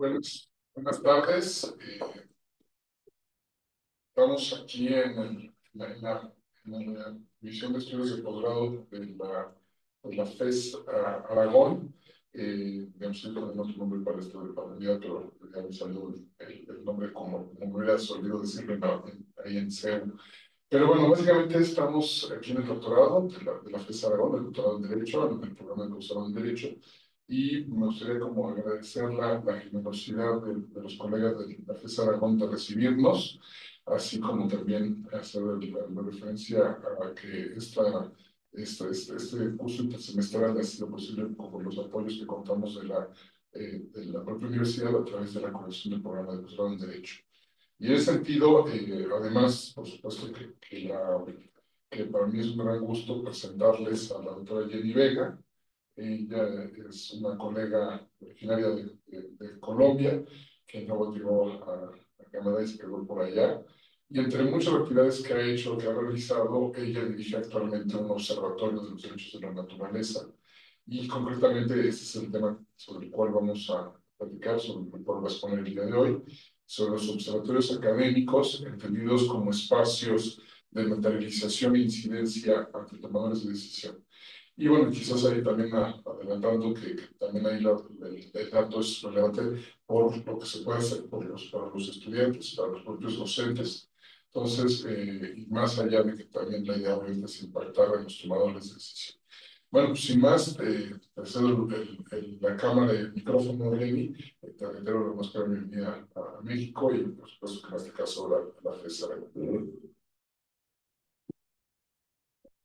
Buenas tardes. Estamos aquí en la División de Estudios de Posgrado de la FES Aragón. Digamos, yo tenemos otro nombre para esto de pandemia, pero ya me salió el nombre como me hubiera solido decirlo ahí en CEU. Pero bueno, básicamente estamos aquí en el doctorado de la FES Aragón, el doctorado en Derecho, en el programa de doctorado en Derecho, y me gustaría como agradecer la generosidad de los colegas de la FES Aragón de recibirnos, así como también hacer la referencia a que este curso intersemestral ha sido posible con los apoyos que contamos de la propia universidad a través de la coordinación del programa de doctorado en Derecho. Y en ese sentido, además, por supuesto que para mí es un gran gusto presentarles a la doctora Jenny Vega. Ella es una colega originaria de Colombia, que luego llegó a Canadá y se quedó por allá. Y entre muchas actividades que ha hecho, que ha realizado, ella dirige actualmente un observatorio de los derechos de la naturaleza. Y concretamente ese es el tema sobre el cual vamos a platicar, sobre el cual voy a exponer el día de hoy, sobre los observatorios académicos, entendidos como espacios de materialización e incidencia ante tomadores de decisión. Y bueno, quizás ahí también adelantando que también ahí el dato es relevante por lo que se puede hacer para los estudiantes, para los propios docentes. Entonces, y más allá de que también la idea obviamente es impactar a los tomadores de decisión. Bueno, pues sin más, te cedo la cámara y el micrófono, Lenny. Te reitero la más clara bienvenida a México y por supuesto que en este caso la FES.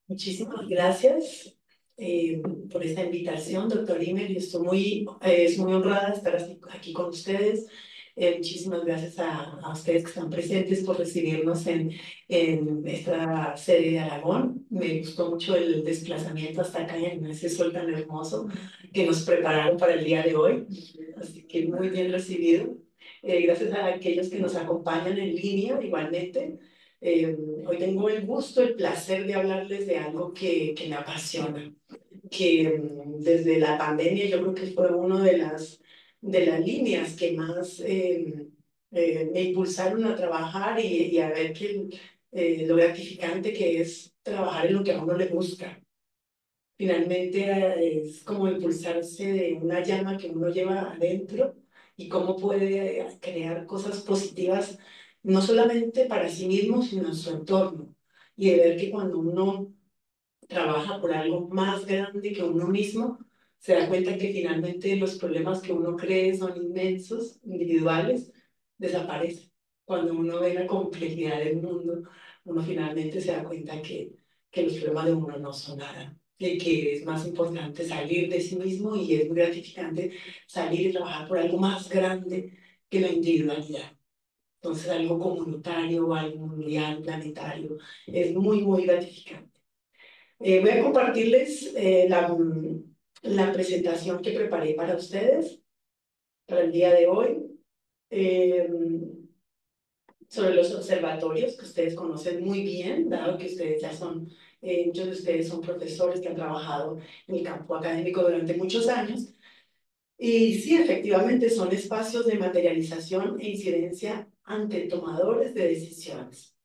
Muchísimas gracias por esta invitación, doctor Imer. Yo estoy muy honrada de estar aquí con ustedes. Muchísimas gracias a ustedes que están presentes por recibirnos en esta sede de Aragón. Me gustó mucho el desplazamiento hasta acá en ese sol tan hermoso que nos prepararon para el día de hoy. Así que muy bien recibido. Gracias a aquellos que nos acompañan en línea igualmente. Hoy tengo el gusto, el placer de hablarles de algo que me apasiona, que desde la pandemia yo creo que fue una de las líneas que más me impulsaron a trabajar y a ver lo gratificante que es trabajar en lo que a uno le gusta. Finalmente es como impulsarse de una llama que uno lleva adentro y cómo puede crear cosas positivas, no solamente para sí mismo, sino en su entorno. Y de ver que cuando uno trabaja por algo más grande que uno mismo, se da cuenta que finalmente los problemas que uno cree son inmensos, individuales, desaparecen. Cuando uno ve la complejidad del mundo, uno finalmente se da cuenta que los problemas de uno no son nada y que es más importante salir de sí mismo y es muy gratificante salir y trabajar por algo más grande que la individualidad. Entonces, algo comunitario, algo mundial, planetario, es muy, muy gratificante. Voy a compartirles la presentación que preparé para ustedes, para el día de hoy, eh, sobre los observatorios que ustedes conocen muy bien, dado que ustedes ya son, muchos de ustedes son profesores que han trabajado en el campo académico durante muchos años. Y sí, efectivamente, son espacios de materialización e incidencia ante tomadores de decisiones.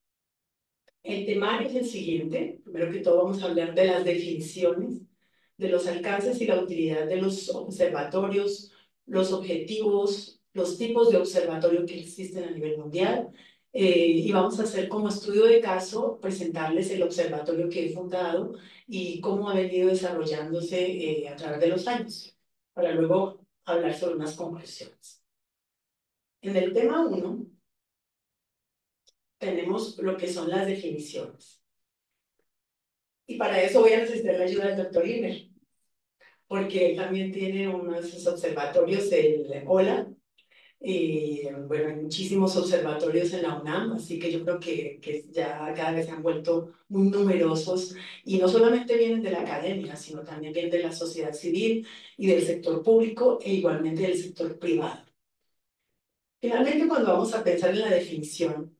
El temario es el siguiente. Primero que todo vamos a hablar de las definiciones, de los alcances y la utilidad de los observatorios, los objetivos, los tipos de observatorio que existen a nivel mundial. Y vamos a hacer como estudio de caso, presentarles el observatorio que he fundado y cómo ha venido desarrollándose a través de los años, para luego hablar sobre unas conclusiones. En el tema 1 tenemos lo que son las definiciones. Y para eso voy a necesitar la ayuda del doctor Imer, porque él también tiene uno de sus observatorios, el OLA, y bueno, hay muchísimos observatorios en la UNAM, así que yo creo que ya cada vez se han vuelto muy numerosos, y no solamente vienen de la academia, sino también vienen de la sociedad civil y del sector público, e igualmente del sector privado. Finalmente, cuando vamos a pensar en la definición,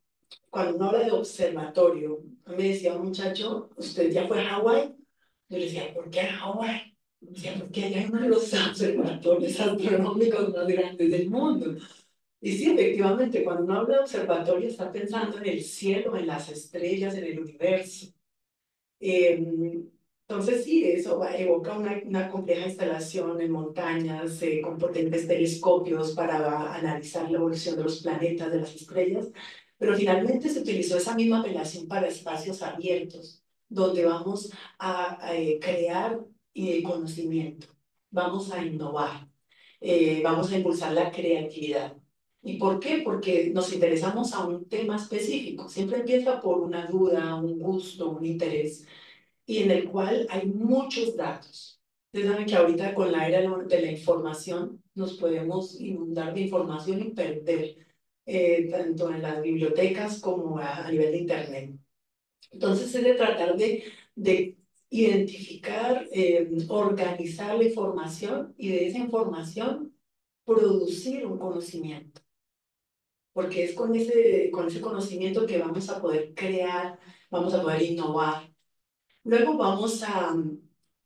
cuando uno habla de observatorio, me decía un muchacho, ¿usted ya fue a Hawái? Yo le decía, ¿por qué a Hawái? Decía, porque hay uno de los observatorios astronómicos más grandes del mundo. Y sí, efectivamente, cuando uno habla de observatorio está pensando en el cielo, en las estrellas, en el universo. Entonces sí, evoca una compleja instalación en montañas con potentes telescopios para analizar la evolución de los planetas, de las estrellas, pero finalmente se utilizó esa misma apelación para espacios abiertos, donde vamos a crear conocimiento, vamos a innovar, vamos a impulsar la creatividad. ¿Y por qué? Porque nos interesamos a un tema específico. Siempre empieza por una duda, un gusto, un interés y en el cual hay muchos datos. Ustedes saben que ahorita con la era de la información nos podemos inundar de información y perder, tanto en las bibliotecas como a nivel de Internet. Entonces es de tratar de identificar, organizar la información y de esa información producir un conocimiento, porque es con ese conocimiento que vamos a poder crear, vamos a poder innovar. Luego vamos a,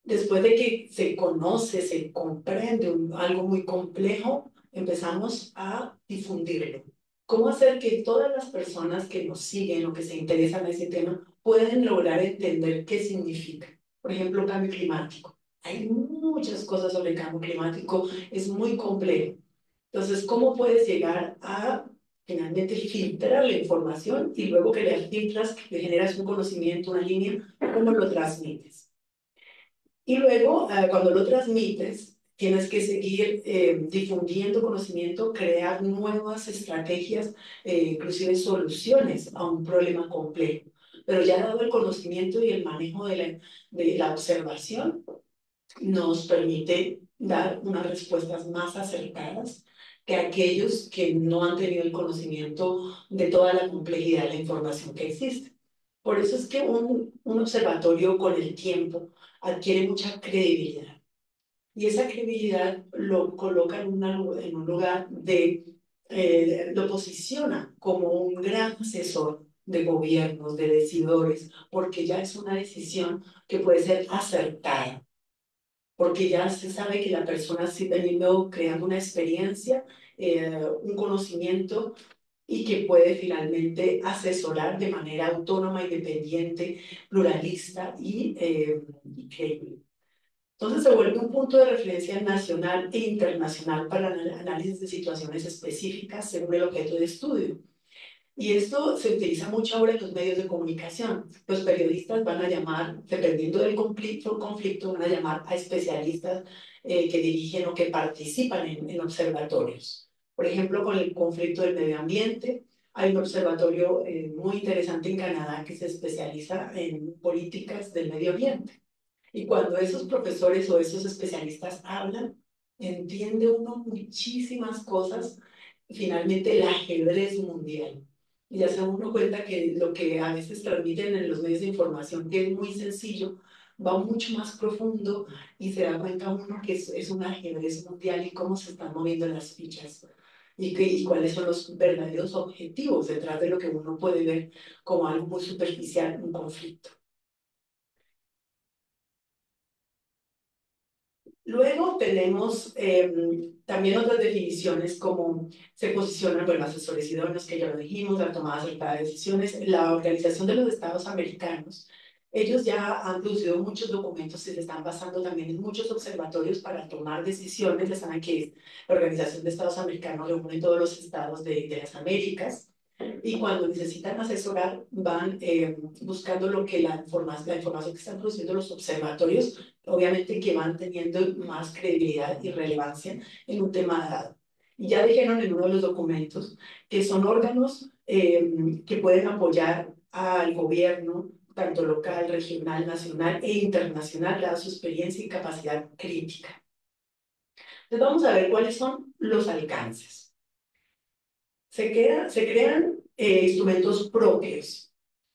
después de que se conoce, se comprende algo muy complejo, empezamos a difundirlo. ¿Cómo hacer que todas las personas que nos siguen o que se interesan en ese tema pueden lograr entender qué significa? Por ejemplo, cambio climático. Hay muchas cosas sobre el cambio climático, es muy complejo. Entonces, ¿cómo puedes llegar a finalmente filtrar la información y luego que la filtras, que generas un conocimiento, una línea, cómo lo transmites? Y luego, cuando lo transmites, tienes que seguir difundiendo conocimiento, crear nuevas estrategias, inclusive soluciones a un problema complejo. Pero ya dado el conocimiento y el manejo de la observación, nos permite dar unas respuestas más acertadas que aquellos que no han tenido el conocimiento de toda la complejidad de la información que existe. Por eso es que un observatorio con el tiempo adquiere mucha credibilidad. Y esa credibilidad lo coloca en un lugar lo posiciona como un gran asesor de gobiernos, de decidores, porque ya es una decisión que puede ser acertada, porque ya se sabe que la persona está veniendo creando una experiencia, un conocimiento y que puede finalmente asesorar de manera autónoma, independiente, pluralista y creíble. Entonces se vuelve un punto de referencia nacional e internacional para el análisis de situaciones específicas según el objeto de estudio. Y esto se utiliza mucho ahora en los medios de comunicación. Los periodistas van a llamar, dependiendo del conflicto, van a llamar a especialistas que dirigen o que participan en observatorios. Por ejemplo, con el conflicto del medio ambiente, hay un observatorio muy interesante en Canadá que se especializa en políticas del medio ambiente. Y cuando esos profesores o esos especialistas hablan, entiende uno muchísimas cosas, finalmente el ajedrez mundial. Y ya se da uno cuenta que lo que a veces transmiten en los medios de información, que es muy sencillo, va mucho más profundo y se da cuenta uno que es un ajedrez mundial y cómo se están moviendo las fichas y cuáles son los verdaderos objetivos detrás de lo que uno puede ver como algo muy superficial, un conflicto. Luego tenemos también otras definiciones como se posicionan, bueno, asesores idóneos, que ya lo dijimos, la tomada acertada de decisiones, la Organización de los Estados Americanos. Ellos ya han producido muchos documentos y se están basando también en muchos observatorios para tomar decisiones. Ya saben que la Organización de Estados Americanos reúne todos los estados de las Américas y cuando necesitan asesorar van buscando lo que la información que están produciendo los observatorios, obviamente que van teniendo más credibilidad y relevancia en un tema dado. Y ya dijeron en uno de los documentos que son órganos que pueden apoyar al gobierno, tanto local, regional, nacional e internacional, dada su experiencia y capacidad crítica. Entonces vamos a ver cuáles son los alcances. Se crean instrumentos propios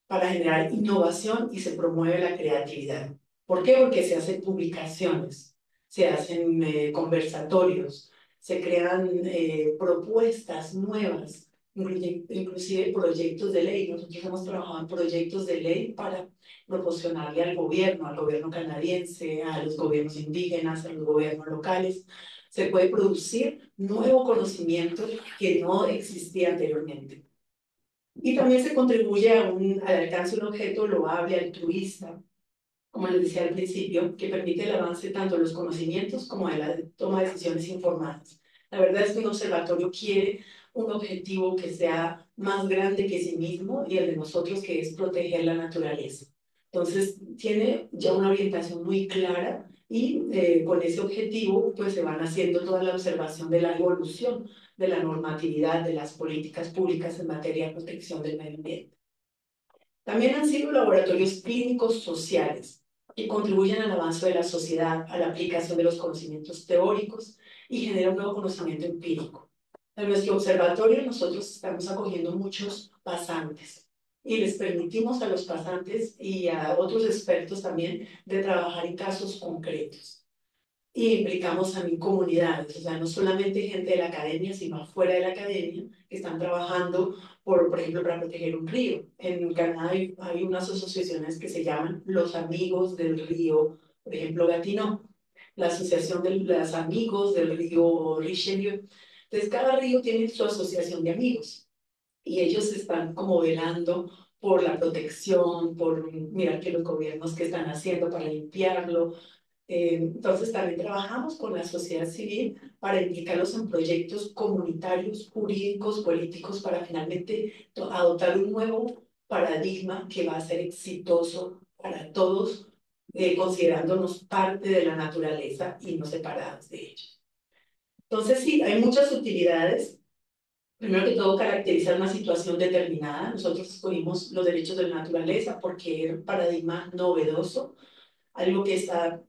para generar innovación y se promueve la creatividad. ¿Por qué? Porque se hacen publicaciones, se hacen conversatorios, se crean propuestas nuevas inclusive proyectos de ley. Nosotros hemos trabajado en proyectos de ley para proporcionarle al gobierno canadiense, a los gobiernos indígenas, a los gobiernos locales. Se puede producir nuevo conocimiento que no existía anteriormente. Y también se contribuye al alcance de un objeto loable, altruista, como les decía al principio, que permite el avance tanto de los conocimientos como de la toma de decisiones informadas. La verdad es que un observatorio quiere un objetivo que sea más grande que sí mismo y el de nosotros, que es proteger la naturaleza. Entonces, tiene ya una orientación muy clara y con ese objetivo pues se van haciendo toda la observación de la evolución de la normatividad de las políticas públicas en materia de protección del medio ambiente. También han sido laboratorios clínicos sociales que contribuyen al avance de la sociedad, a la aplicación de los conocimientos teóricos y generan un nuevo conocimiento empírico. En nuestro observatorio nosotros estamos acogiendo muchos pasantes y les permitimos a los pasantes y a otros expertos también de trabajar en casos concretos. Y implicamos también comunidades, o sea, no solamente gente de la academia, sino afuera de la academia, que están trabajando, por ejemplo, para proteger un río. En Canadá hay unas asociaciones que se llaman los Amigos del Río, por ejemplo, Gatineau, la Asociación de los Amigos del Río Richelieu. Entonces, cada río tiene su asociación de amigos y ellos están como velando por la protección, por mirar que los gobiernos que están haciendo para limpiarlo. Entonces también trabajamos con la sociedad civil para implicarlos en proyectos comunitarios, jurídicos, políticos, para finalmente adoptar un nuevo paradigma que va a ser exitoso para todos, considerándonos parte de la naturaleza y no separados de ellos. Entonces sí, hay muchas utilidades. Primero que todo, caracterizar una situación determinada. Nosotros escogimos los derechos de la naturaleza porque era un paradigma novedoso, algo que está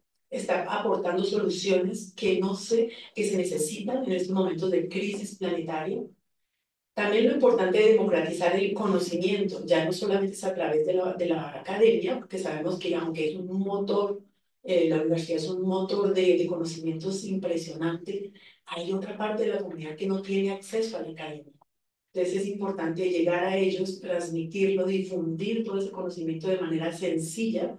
aportando soluciones que se necesitan en estos momentos de crisis planetaria. También lo importante de democratizar el conocimiento, ya no solamente es a través de la academia, porque sabemos que aunque es un motor, la universidad es un motor de conocimientos impresionante, hay otra parte de la comunidad que no tiene acceso a la academia. Entonces es importante llegar a ellos, transmitirlo, difundir todo ese conocimiento de manera sencilla.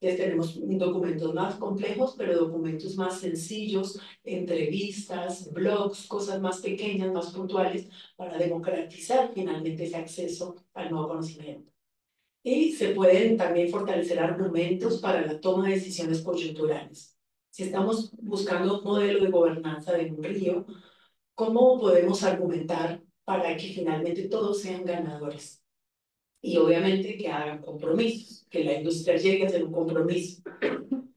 Entonces tenemos documentos más complejos, pero documentos más sencillos, entrevistas, blogs, cosas más pequeñas, más puntuales, para democratizar finalmente ese acceso al nuevo conocimiento. Y se pueden también fortalecer argumentos para la toma de decisiones coyunturales. Si estamos buscando un modelo de gobernanza de un río, ¿cómo podemos argumentar para que finalmente todos sean ganadores? Y obviamente que hagan compromisos, que la industria llegue a hacer un compromiso,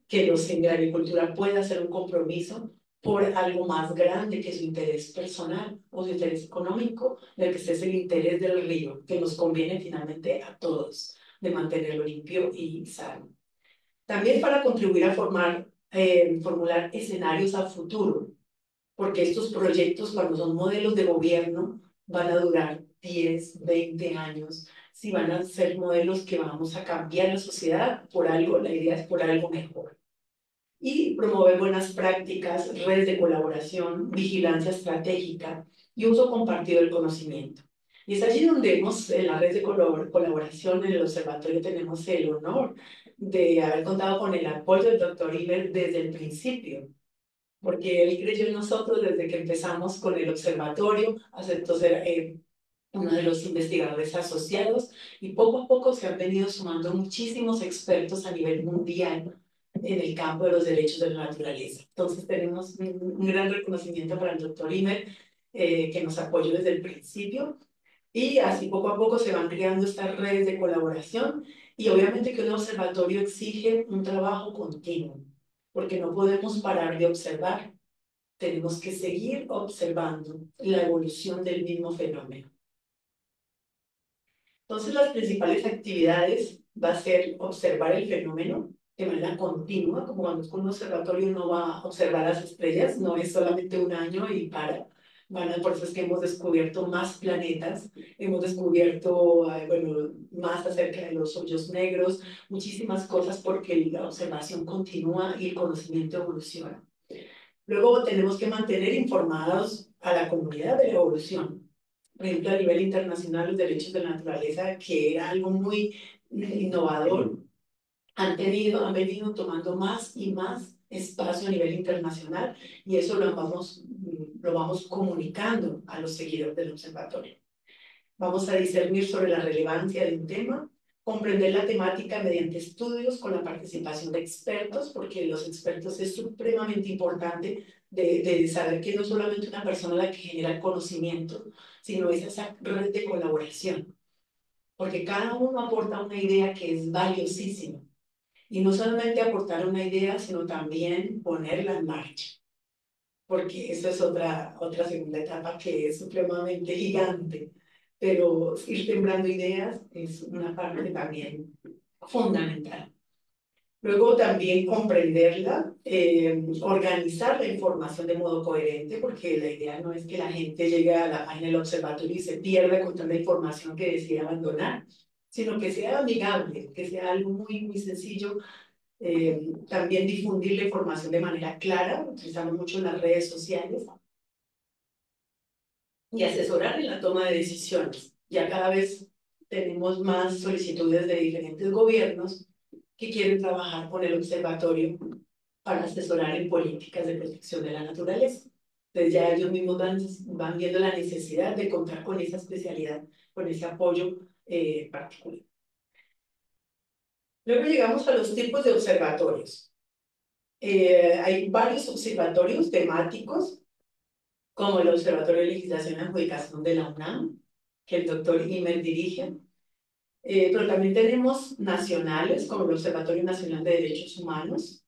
que la agricultura pueda hacer un compromiso por algo más grande que su interés personal o su interés económico, del que es el interés del río, que nos conviene finalmente a todos, de mantenerlo limpio y sano. También para contribuir a formular escenarios a futuro, porque estos proyectos, cuando son modelos de gobierno, van a durar 10, 20 años. Si van a ser modelos que vamos a cambiar la sociedad por algo, la idea es por algo mejor. Y promover buenas prácticas, redes de colaboración, vigilancia estratégica y uso compartido del conocimiento. Y es allí donde en la red de colaboración en el observatorio, tenemos el honor de haber contado con el apoyo del doctor Iber desde el principio, porque él creyó en nosotros desde que empezamos con el observatorio, aceptó ser uno de los investigadores asociados y poco a poco se han venido sumando muchísimos expertos a nivel mundial en el campo de los derechos de la naturaleza. Entonces tenemos un gran reconocimiento para el doctor Imer, que nos apoyó desde el principio, y así poco a poco se van creando estas redes de colaboración y obviamente que un observatorio exige un trabajo continuo, porque no podemos parar de observar, tenemos que seguir observando la evolución del mismo fenómeno. Entonces las principales actividades va a ser observar el fenómeno de manera continua, como cuando es con un observatorio uno va a observar las estrellas, no es solamente un año y para. Por eso es que hemos descubierto más planetas, hemos descubierto bueno, más acerca de los hoyos negros, muchísimas cosas porque la observación continúa y el conocimiento evoluciona. Luego tenemos que mantener informados a la comunidad de la evolución. por ejemplo, a nivel internacional, los derechos de la naturaleza, que era algo muy innovador, han venido tomando más y más espacio a nivel internacional y eso lo vamos comunicando a los seguidores del observatorio. Vamos a discernir sobre la relevancia de un tema, comprender la temática mediante estudios con la participación de expertos, porque los expertos es supremamente importante de saber que no es solamente una persona la que genera el conocimiento, sino es esa red de colaboración, porque cada uno aporta una idea que es valiosísima. Y no solamente aportar una idea, sino también ponerla en marcha, porque esa es otra segunda etapa que es supremamente gigante, pero ir sembrando ideas es una parte también fundamental. Luego también comprenderla, organizar la información de modo coherente, porque la idea no es que la gente llegue a la página del observatorio y se pierda con tanta información que decide abandonar, sino que sea amigable, que sea algo muy sencillo. También difundir la información de manera clara, utilizando mucho las redes sociales, y asesorar en la toma de decisiones. Ya cada vez tenemos más solicitudes de diferentes gobiernos que quieren trabajar con el observatorio para asesorar en políticas de protección de la naturaleza. Entonces ya ellos mismos van viendo la necesidad de contar con esa especialidad, con ese apoyo particular. Luego llegamos a los tipos de observatorios. Hay varios observatorios temáticos, como el Observatorio de Legislación y Adjudicación de la UNAM, que el doctor Imer dirige, pero también tenemos nacionales, como el Observatorio Nacional de Derechos Humanos,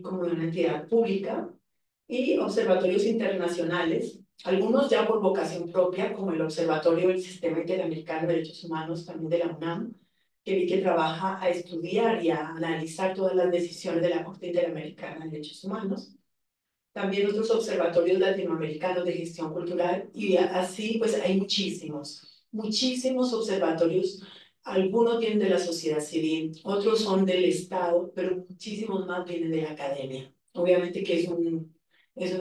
como una entidad pública, y observatorios internacionales, algunos ya por vocación propia, como el Observatorio del Sistema Interamericano de Derechos Humanos, también de la UNAM, que vi que trabaja a estudiar y a analizar todas las decisiones de la Corte Interamericana de Derechos Humanos. También otros observatorios latinoamericanos de gestión cultural, y así pues hay muchísimos observatorios. Algunos vienen de la sociedad civil, otros son del Estado, pero muchísimos más vienen de la academia. Obviamente que es un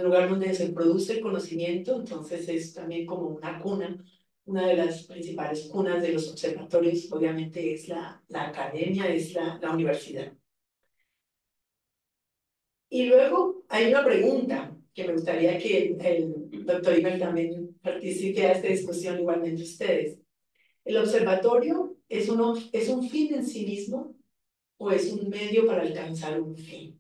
lugar donde se produce el conocimiento, entonces es también como una cuna. Una de las principales cunas de los observatorios, obviamente, es la academia, es la universidad. Y luego hay una pregunta que me gustaría que el doctor Iber también participe a esta discusión igualmente ustedes. ¿El observatorio es un fin en sí mismo o es un medio para alcanzar un fin?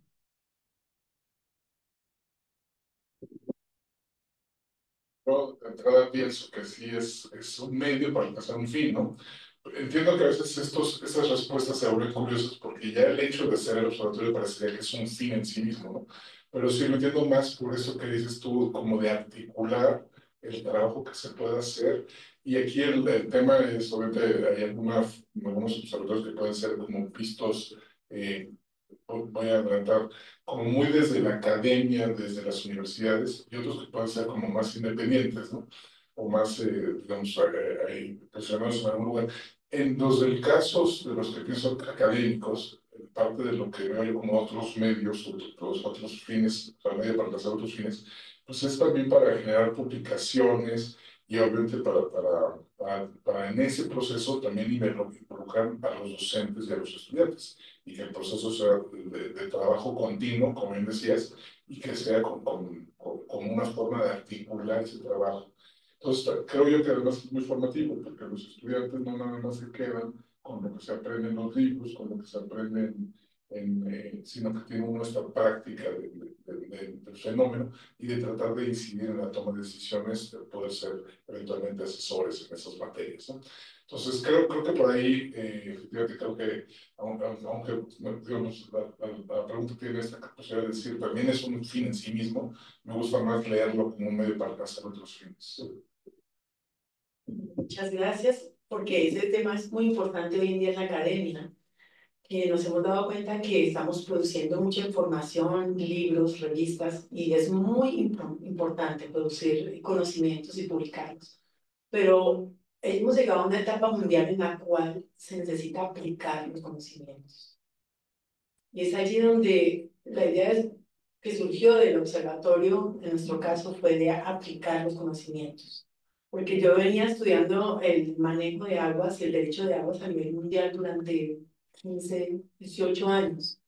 Yo de entrada pienso que sí es un medio para alcanzar un fin, ¿no? Entiendo que a veces estas respuestas se vuelven curiosas porque ya el hecho de ser el observatorio parecería que es un fin en sí mismo, ¿no? Pero sí lo entiendo más por eso que dices tú, como de articular el trabajo que se puede hacer. Y aquí el tema es, obviamente, hay algunos observatorios que pueden ser como vistos, eh, voy a adelantar, como muy desde la academia, desde las universidades, y otros que pueden ser como más independientes, ¿no? O más, digamos, posicionados en algún lugar. En los del casos de los que pienso académicos, parte de lo que veo yo como otros medios, otros fines, o sea, medio para alcanzar otros fines, pues es también para generar publicaciones y obviamente para en ese proceso también involucrar a los docentes y a los estudiantes y que el proceso sea de trabajo continuo, como bien decías, y que sea con una forma de articular ese trabajo. Entonces, creo yo que además es muy formativo, porque los estudiantes no nada más se quedan con lo que se aprende en los libros, con lo que se aprende sino que tienen una esta práctica del fenómeno y de tratar de incidir en la toma de decisiones, de poder ser eventualmente asesores en esas materias, ¿no? Entonces, creo que por ahí, efectivamente, creo que, aunque digamos, la pregunta tiene esta capacidad de decir, también es un fin en sí mismo, me gusta más leerlo como un medio para alcanzar otros fines. Muchas gracias, porque ese tema es muy importante hoy en día en la academia, que nos hemos dado cuenta que estamos produciendo mucha información, libros, revistas, y es muy importante producir conocimientos y publicarlos. Pero hemos llegado a una etapa mundial en la cual se necesita aplicar los conocimientos. Y es allí donde la idea que surgió del observatorio, en nuestro caso, fue de aplicar los conocimientos. porque yo venía estudiando el manejo de aguas y el derecho de aguas a nivel mundial durante 15, 18 años,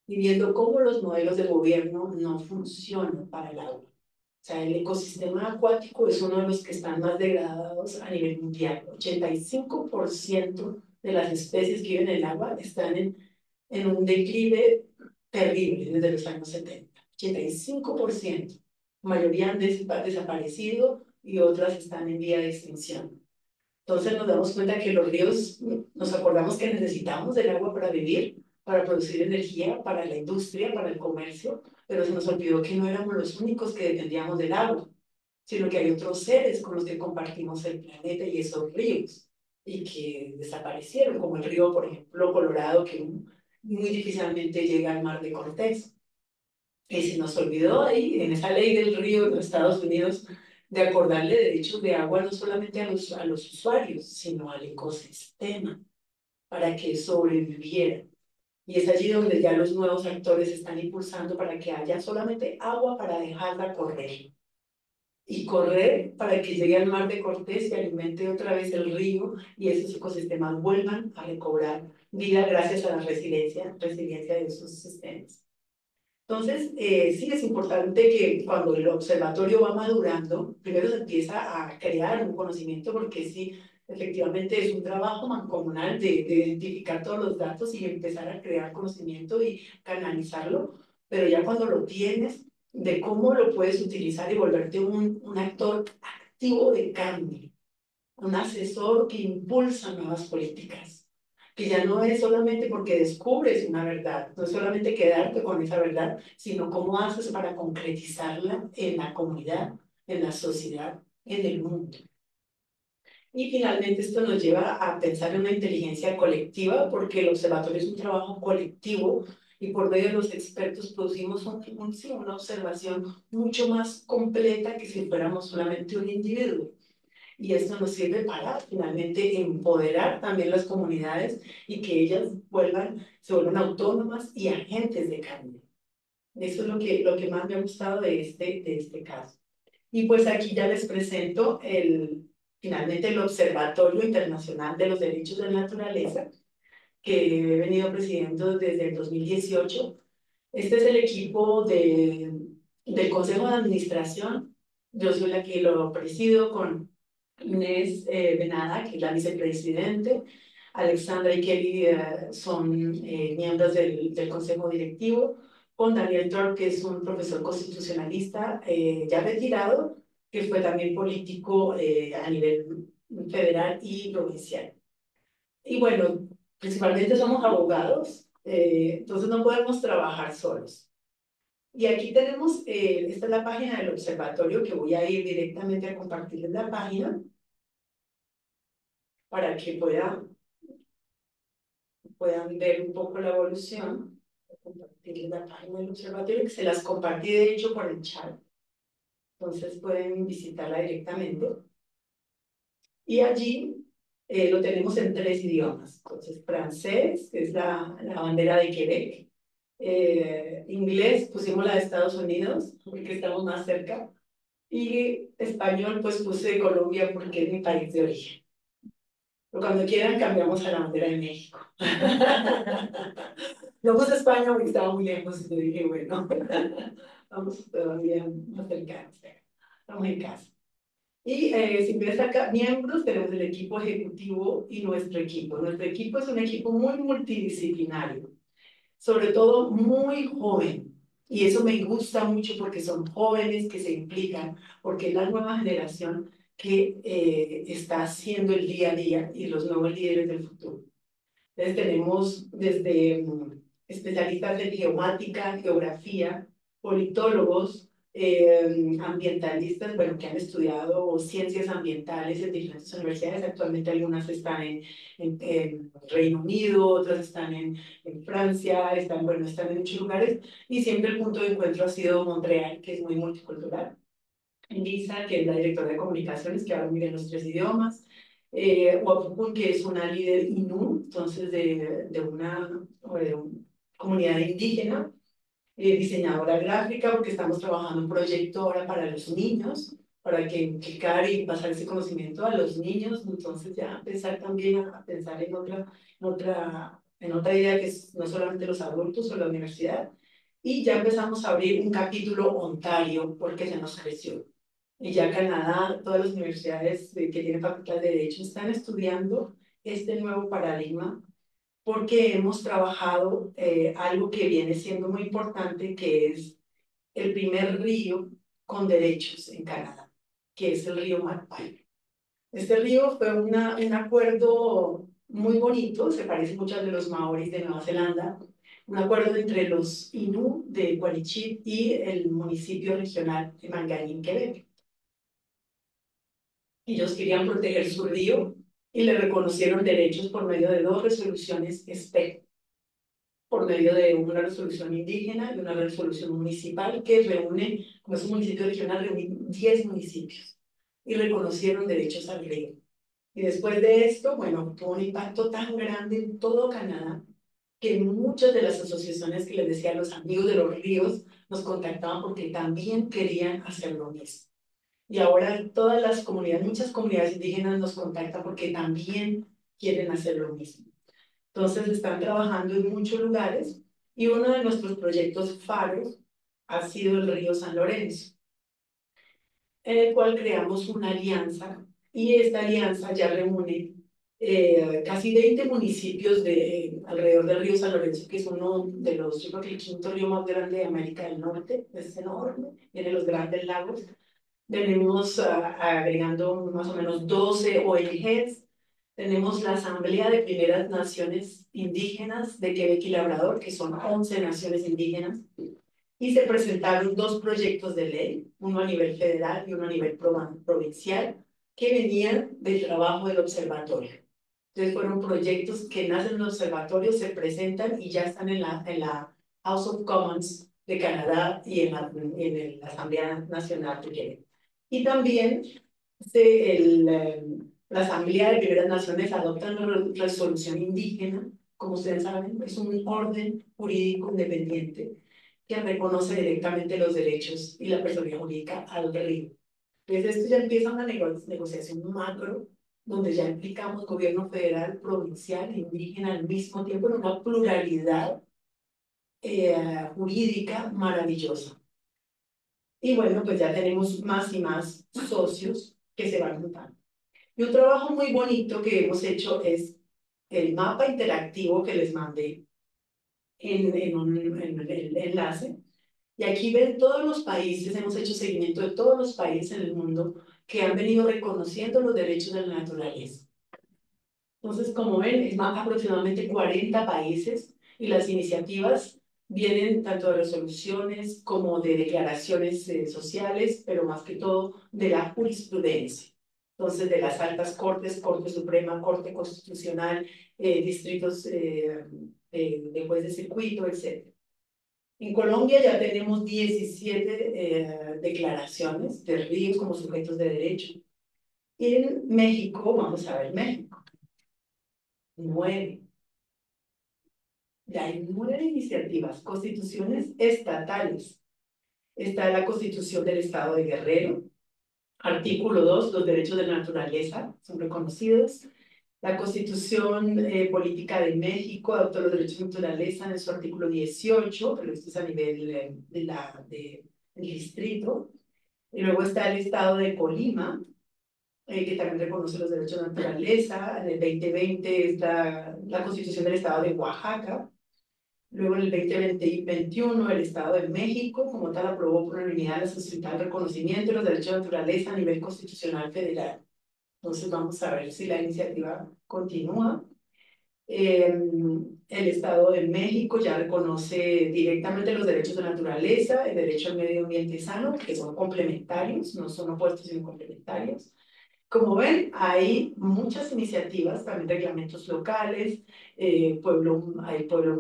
y viendo cómo los modelos de gobierno no funcionan para el agua. O sea, el ecosistema acuático es uno de los que están más degradados a nivel mundial. 85% de las especies que viven en el agua están en un declive terrible desde los años 70. 85%. La mayoría han desaparecido y otras están en vía de extinción. Entonces nos damos cuenta que los ríos, nos acordamos que necesitamos del agua para vivir, para producir energía, para la industria, para el comercio, pero se nos olvidó que no éramos los únicos que dependíamos del agua, sino que hay otros seres con los que compartimos el planeta y esos ríos, y que desaparecieron, como el río, por ejemplo, Colorado, que muy difícilmente llega al mar de Cortés. Y se nos olvidó ahí, en esa ley del río de los Estados Unidos, de acordarle derechos de agua no solamente a los usuarios, sino al ecosistema, para que sobreviviera. Y es allí donde ya los nuevos actores están impulsando para que haya solamente agua para dejarla correr. Y correr para que llegue al mar de Cortés y alimente otra vez el río y esos ecosistemas vuelvan a recobrar vida gracias a la resiliencia de esos sistemas. Entonces, sí es importante que cuando el observatorio va madurando, primero se empieza a crear un conocimiento, porque sí, efectivamente es un trabajo mancomunal de identificar todos los datos y empezar a crear conocimiento y canalizarlo, pero ya cuando lo tienes, de cómo lo puedes utilizar y volverte un actor activo de cambio, un asesor que impulsa nuevas políticas, que ya no es solamente porque descubres una verdad, no es solamente quedarte con esa verdad, sino cómo haces para concretizarla en la comunidad, en la sociedad, en el mundo. Y finalmente esto nos lleva a pensar en una inteligencia colectiva, porque el observatorio es un trabajo colectivo y por medio de los expertos producimos sí, una observación mucho más completa que si fuéramos solamente un individuo. Y esto nos sirve para finalmente empoderar también las comunidades y que ellas se vuelvan autónomas y agentes de cambio. Eso es lo que más me ha gustado de este caso. Y pues aquí ya les presento finalmente el Observatorio Internacional de los Derechos de la Naturaleza, que he venido presidiendo desde el 2018. Este es el equipo del Consejo de Administración. Yo soy la que lo presido con Inés Benada, que es la vicepresidente. Alexandra y Kelly son miembros del Consejo Directivo, con Daniel Thorpe, que es un profesor constitucionalista ya retirado, que fue también político a nivel federal y provincial. Y bueno, principalmente somos abogados, entonces no podemos trabajar solos. Y aquí tenemos, esta es la página del observatorio, que voy a ir directamente a compartirles la página para que puedan ver un poco la evolución. Voy a compartirles la página del observatorio, que se las compartí de hecho por el chat. Entonces pueden visitarla directamente. Y allí lo tenemos en 3 idiomas. Entonces, francés, que es la bandera de Quebec. Inglés, pusimos la de Estados Unidos, porque estamos más cerca. Y español, pues puse Colombia porque es mi país de origen. Pero cuando quieran cambiamos a la bandera de México. No puse España porque estaba muy lejos y yo dije, bueno, vamos todavía más cercanos. Estamos en casa. Y si ves acá, miembros, tenemos el equipo ejecutivo y nuestro equipo. Nuestro equipo es un equipo muy multidisciplinario, sobre todo muy joven. Y eso me gusta mucho porque son jóvenes que se implican, porque es la nueva generación que está haciendo el día a día y los nuevos líderes del futuro. Entonces tenemos desde especialistas en geomática, geografía, politólogos, ambientalistas, bueno, que han estudiado ciencias ambientales en diferentes universidades. Actualmente algunas están en Reino Unido, otras están en Francia, bueno, están en muchos lugares, y siempre el punto de encuentro ha sido Montreal, que es muy multicultural. Lisa, que es la directora de comunicaciones, que habla muy bien los 3 idiomas. Wapukun, que es una líder inú, entonces de una comunidad indígena. Diseñadora gráfica, porque estamos trabajando un proyecto ahora para los niños, para que implicar y pasar ese conocimiento a los niños, entonces ya empezar también a pensar en otra idea que es no solamente los adultos o la universidad, y ya empezamos a abrir un capítulo Ontario porque se nos creció. Y ya Canadá, todas las universidades que tienen facultad de Derecho están estudiando este nuevo paradigma porque hemos trabajado algo que viene siendo muy importante, que es el primer río con derechos en Canadá, que es el río Matapayo. Este río fue un acuerdo muy bonito, se parece mucho al de los maoris de Nueva Zelanda, un acuerdo entre los Innu de Qualichit y el municipio regional de Manganín, Quebec. Ellos querían proteger su río y le reconocieron derechos por medio de dos resoluciones espejo, por medio de una resolución indígena y una resolución municipal que reúne, como es un municipio regional, reúne 10 municipios y reconocieron derechos al río. Y después de esto, bueno, tuvo un impacto tan grande en todo Canadá que muchas de las asociaciones que les decía, los amigos de los ríos, nos contactaban porque también querían hacer lo mismo. Y ahora todas las comunidades, muchas comunidades indígenas nos contactan porque también quieren hacer lo mismo. Entonces están trabajando en muchos lugares y uno de nuestros proyectos faros ha sido el río San Lorenzo, en el cual creamos una alianza y esta alianza ya reúne casi 20 municipios alrededor del río San Lorenzo, que es uno de los, yo creo que el quinto río más grande de América del Norte, es enorme, tiene los grandes lagos. Venimos agregando más o menos 12 ONGs. Tenemos la Asamblea de Primeras Naciones Indígenas de Quebec y Labrador, que son 11 naciones indígenas, y se presentaron dos proyectos de ley, uno a nivel federal y uno a nivel provincial, que venían del trabajo del observatorio. Entonces fueron proyectos que nacen en el observatorio, se presentan y ya están en la House of Commons de Canadá y en la Asamblea Nacional de Quebec. Y también la Asamblea de Primeras Naciones adopta una resolución indígena, como ustedes saben, es un orden jurídico independiente que reconoce directamente los derechos y la personalidad jurídica al río. Entonces esto ya empieza una negociación macro, donde ya implicamos gobierno federal, provincial, indígena al mismo tiempo en una pluralidad jurídica maravillosa. Y bueno, pues ya tenemos más y más socios que se van juntando. Y un trabajo muy bonito que hemos hecho es el mapa interactivo que les mandé en el enlace. Y aquí ven todos los países, hemos hecho seguimiento de todos los países en el mundo que han venido reconociendo los derechos de la naturaleza. Entonces, como ven, es más aproximadamente 40 países y las iniciativas vienen tanto de resoluciones como de declaraciones sociales, pero más que todo de la jurisprudencia. Entonces, de las altas cortes, Corte Suprema, Corte Constitucional, distritos de juez de circuito, etc. En Colombia ya tenemos 17 declaraciones de ríos como sujetos de derecho. Y en México, vamos a ver México, 9. Ya hay 9 iniciativas, constituciones estatales. Está la Constitución del Estado de Guerrero, artículo 2, los derechos de la naturaleza son reconocidos. La Constitución Política de México adoptó los derechos de la naturaleza en su artículo 18, pero esto es a nivel del distrito. Y luego está el Estado de Colima, que también reconoce los derechos de la naturaleza. En el 2020 está la Constitución del Estado de Oaxaca. Luego en el 2021 el Estado de México, como tal, aprobó por unanimidad la solicitud de reconocimiento de los derechos de la naturaleza a nivel constitucional federal. Entonces vamos a ver si la iniciativa continúa. El Estado de México ya reconoce directamente los derechos de la naturaleza, el derecho al medio ambiente sano, que son complementarios, no son opuestos sino complementarios. Como ven, hay muchas iniciativas, también reglamentos locales, hay pueblo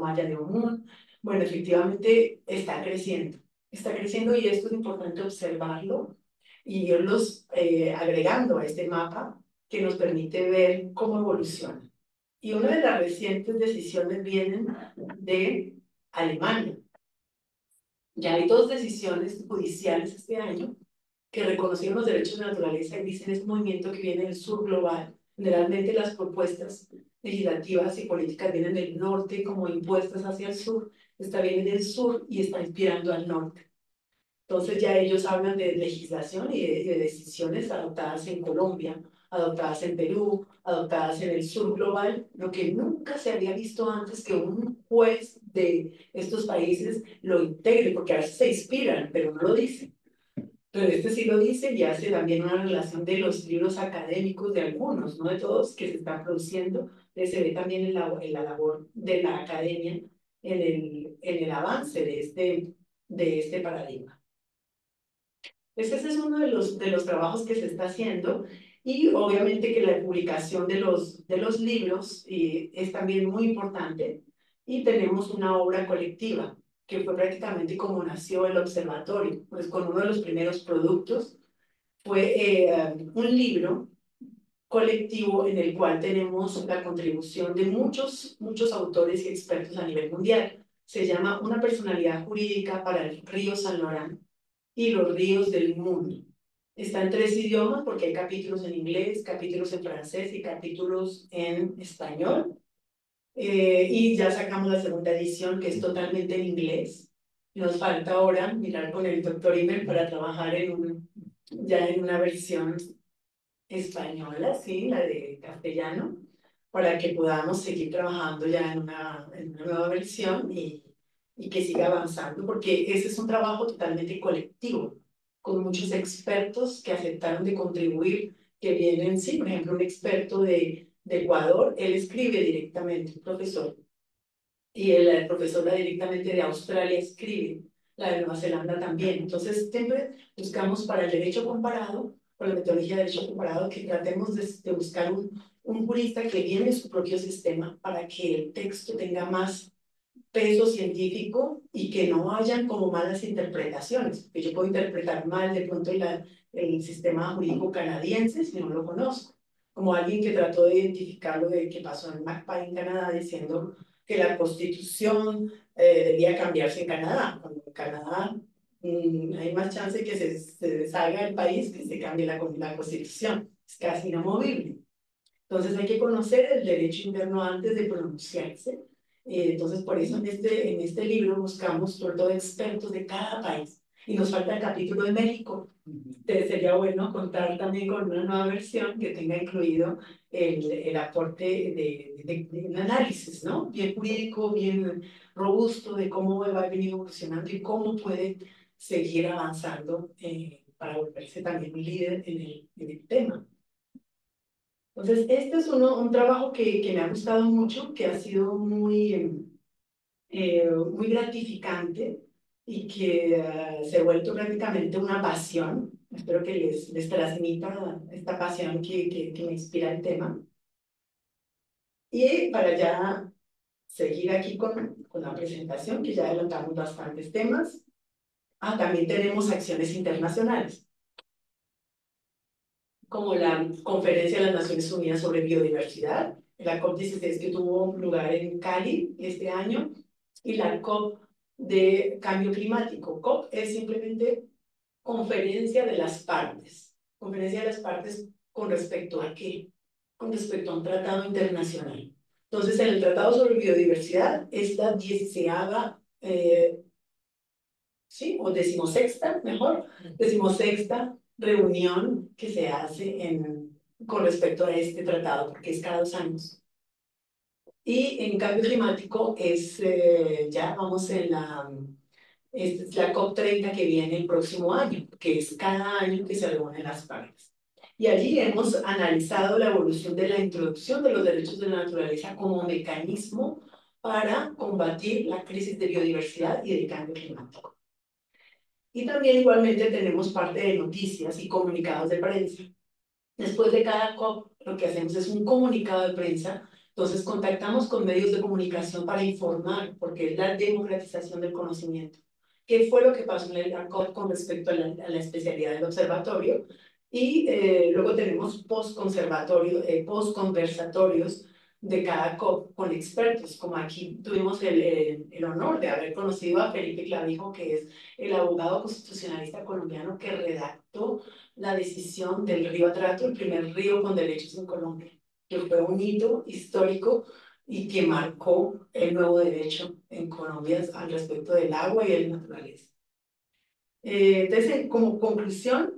maya de Omún. Bueno, efectivamente está creciendo y esto es importante observarlo y irlos agregando a este mapa que nos permite ver cómo evoluciona. Y una de las recientes decisiones vienen de Alemania. Ya hay 2 decisiones judiciales este año que reconocieron los derechos de naturaleza y dicen es un movimiento que viene del sur global. Generalmente las propuestas legislativas y políticas vienen del norte como impuestas hacia el sur. Esta viene del sur y está inspirando al norte. Entonces ya ellos hablan de legislación y de decisiones adoptadas en Colombia, adoptadas en Perú, adoptadas en el sur global, lo que nunca se había visto antes que un juez de estos países lo integre, porque a veces se inspiran, pero no lo dicen. Pero este sí lo dice y hace también una relación de los libros académicos de algunos, no de todos, que se están produciendo. Se ve también en la labor de la academia en el avance de este paradigma. Ese es uno de los trabajos que se está haciendo y obviamente que la publicación de los libros es también muy importante y tenemos una obra colectiva que fue prácticamente como nació el observatorio, pues con uno de los primeros productos fue un libro colectivo en el cual tenemos la contribución de muchos autores y expertos a nivel mundial. Se llama Una personalidad jurídica para el río San Lorán y los ríos del mundo. Está en 3 idiomas porque hay capítulos en inglés, capítulos en francés y capítulos en español. Y ya sacamos la segunda edición que es totalmente en inglés. Nos falta ahora mirar con el doctor Imer para trabajar ya en una versión española, sí, la de castellano, para que podamos seguir trabajando ya en una nueva versión y que siga avanzando, porque ese es un trabajo totalmente colectivo, con muchos expertos que aceptaron de contribuir, que vienen, sí, por ejemplo, un experto de Ecuador, él escribe directamente, un profesor, y el profesor directamente de Australia escribe, la de Nueva Zelanda también. Entonces, siempre buscamos para el derecho comparado, con la metodología de derecho comparado, que tratemos de buscar un jurista que viene su propio sistema para que el texto tenga más peso científico y que no hayan como malas interpretaciones, que yo puedo interpretar mal de pronto el sistema jurídico canadiense si no lo conozco, como alguien que trató de identificar lo de que pasó en McPie en Canadá diciendo que la constitución debía cambiarse en Canadá, cuando en Canadá hay más chance que se deshaga el país que se cambie la constitución, es casi inamovible. Entonces hay que conocer el derecho interno antes de pronunciarse. Entonces por eso en este libro buscamos sobre todo expertos de cada país. Y nos falta el capítulo de México. Entonces sería bueno contar también con una nueva versión que tenga incluido el aporte de un análisis, ¿no? Bien jurídico, bien robusto de cómo va a venir evolucionando y cómo puede seguir avanzando para volverse también un líder en el tema. Entonces, este es un trabajo que me ha gustado mucho, que ha sido muy gratificante y que se ha vuelto prácticamente una pasión. Espero que les transmita esta pasión que me inspira el tema. Y para ya seguir aquí con la presentación, que ya adelantamos bastantes temas. También tenemos acciones internacionales, como la Conferencia de las Naciones Unidas sobre Biodiversidad, la COP16 que tuvo lugar en Cali este año, y la COP de Cambio Climático. COP es simplemente conferencia de las partes. Conferencia de las partes con respecto a qué? Con respecto a un tratado internacional. Entonces, en el Tratado sobre Biodiversidad, esta 16ª, sí, o 16ª, mejor, 16ª reunión que se hace con respecto a este tratado, porque es cada 2 años. Y en cambio climático ya vamos es la COP30 que viene el próximo año, que es cada año que se reúnen las partes. Y allí hemos analizado la evolución de la introducción de los derechos de la naturaleza como mecanismo para combatir la crisis de biodiversidad y del cambio climático. Y también igualmente tenemos parte de noticias y comunicados de prensa. Después de cada COP, lo que hacemos es un comunicado de prensa. Entonces contactamos con medios de comunicación para informar, porque es la democratización del conocimiento. ¿Qué fue lo que pasó en la COP con respecto a la especialidad del observatorio? Y luego tenemos post-conversatorios de cada COP con expertos, como aquí tuvimos el honor de haber conocido a Felipe Clavijo, que es el abogado constitucionalista colombiano que redactó la decisión del río Atrato, el primer río con derechos en Colombia, que fue un hito histórico y que marcó el nuevo derecho en Colombia al respecto del agua y de la naturaleza. Entonces, como conclusión,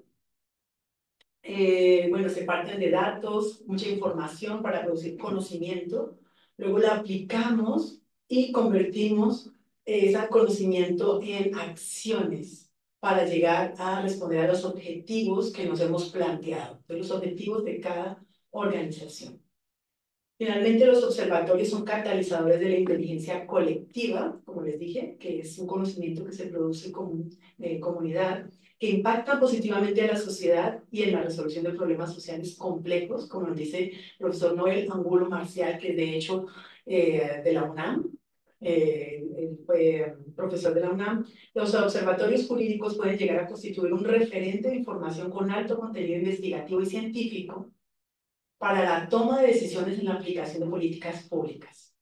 bueno, se parten de datos, mucha información para producir conocimiento, luego la aplicamos y convertimos ese conocimiento en acciones para llegar a responder a los objetivos que nos hemos planteado, de los objetivos de cada organización. Finalmente, los observatorios son catalizadores de la inteligencia colectiva, como les dije, que es un conocimiento que se produce en comunidad, que impacta positivamente a la sociedad y en la resolución de problemas sociales complejos, como nos dice el profesor Noel Angulo Marcial, que de hecho de la UNAM, él fue profesor de la UNAM. Los observatorios jurídicos pueden llegar a constituir un referente de información con alto contenido investigativo y científico para la toma de decisiones en la aplicación de políticas públicas.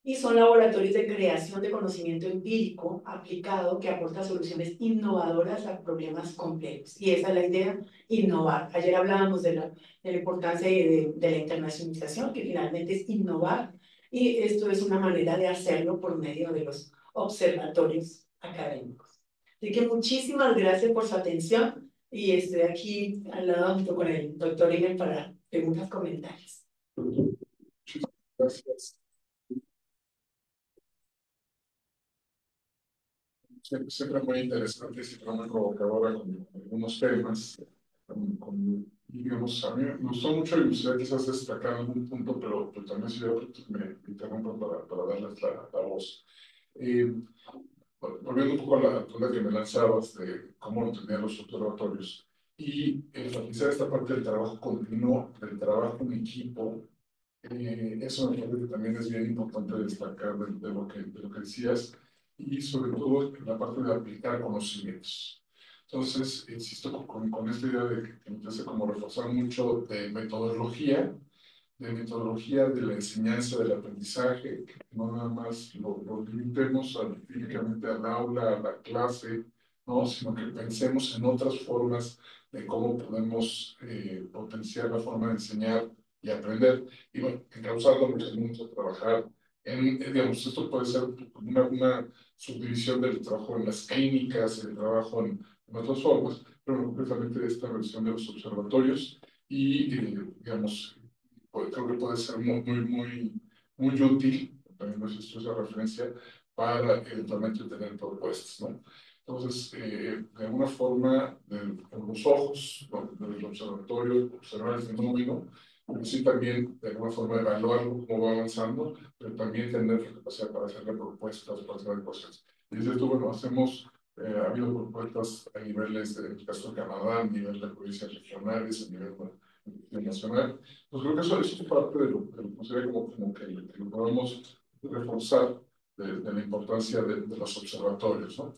Y son laboratorios de creación de conocimiento empírico aplicado que aporta soluciones innovadoras a problemas complejos. Y esa es la idea, innovar. Ayer hablábamos de la importancia de la internacionalización, que finalmente es innovar, y esto es una manera de hacerlo por medio de los observatorios académicos. Así que muchísimas gracias por su atención y estoy aquí al lado junto con el doctor Imer para preguntas, comentarios. Muchísimas gracias. Siempre muy interesante y siempre muy provocadora con algunos temas. Digamos, a mí me gustó mucho y me gustaría quizás destacar algún punto, pero también si yo me interrumpo para darles la voz. Volviendo un poco a la pregunta que me lanzabas de cómo entender los observatorios y enfatizar esta parte del trabajo continuo, del trabajo en equipo, eso me parece que también es bien importante destacar de lo que decías y sobre todo la parte de aplicar conocimientos. Entonces, insisto con esta idea de que me interesa como reforzar mucho de metodología de la enseñanza, del aprendizaje, que no nada más lo limitemos únicamente al aula, a la clase, ¿no? Sino que pensemos en otras formas de cómo podemos potenciar la forma de enseñar y aprender. Y bueno, encauzarlo mucho a trabajar en, digamos, esto puede ser una subdivisión del trabajo en las clínicas, el trabajo en otras formas, pero concretamente esta versión de los observatorios y, digamos, creo que puede ser muy útil, también no sé si esto es la referencia, para eventualmente tener propuestas, ¿no? Entonces, de alguna forma, con los ojos, ¿no? Del observatorio, observar el fenómeno, pero sí también, de alguna forma, evaluarlo, cómo va avanzando, pero también tener la capacidad para hacerle propuestas, para hacer cosas. Y desde esto, bueno, ha habido propuestas a niveles, en el caso de Canadá, a nivel de provincias regionales, a nivel nacional. Pues creo que eso es parte de lo que sería como que lo podemos reforzar de la importancia de los observatorios, ¿no?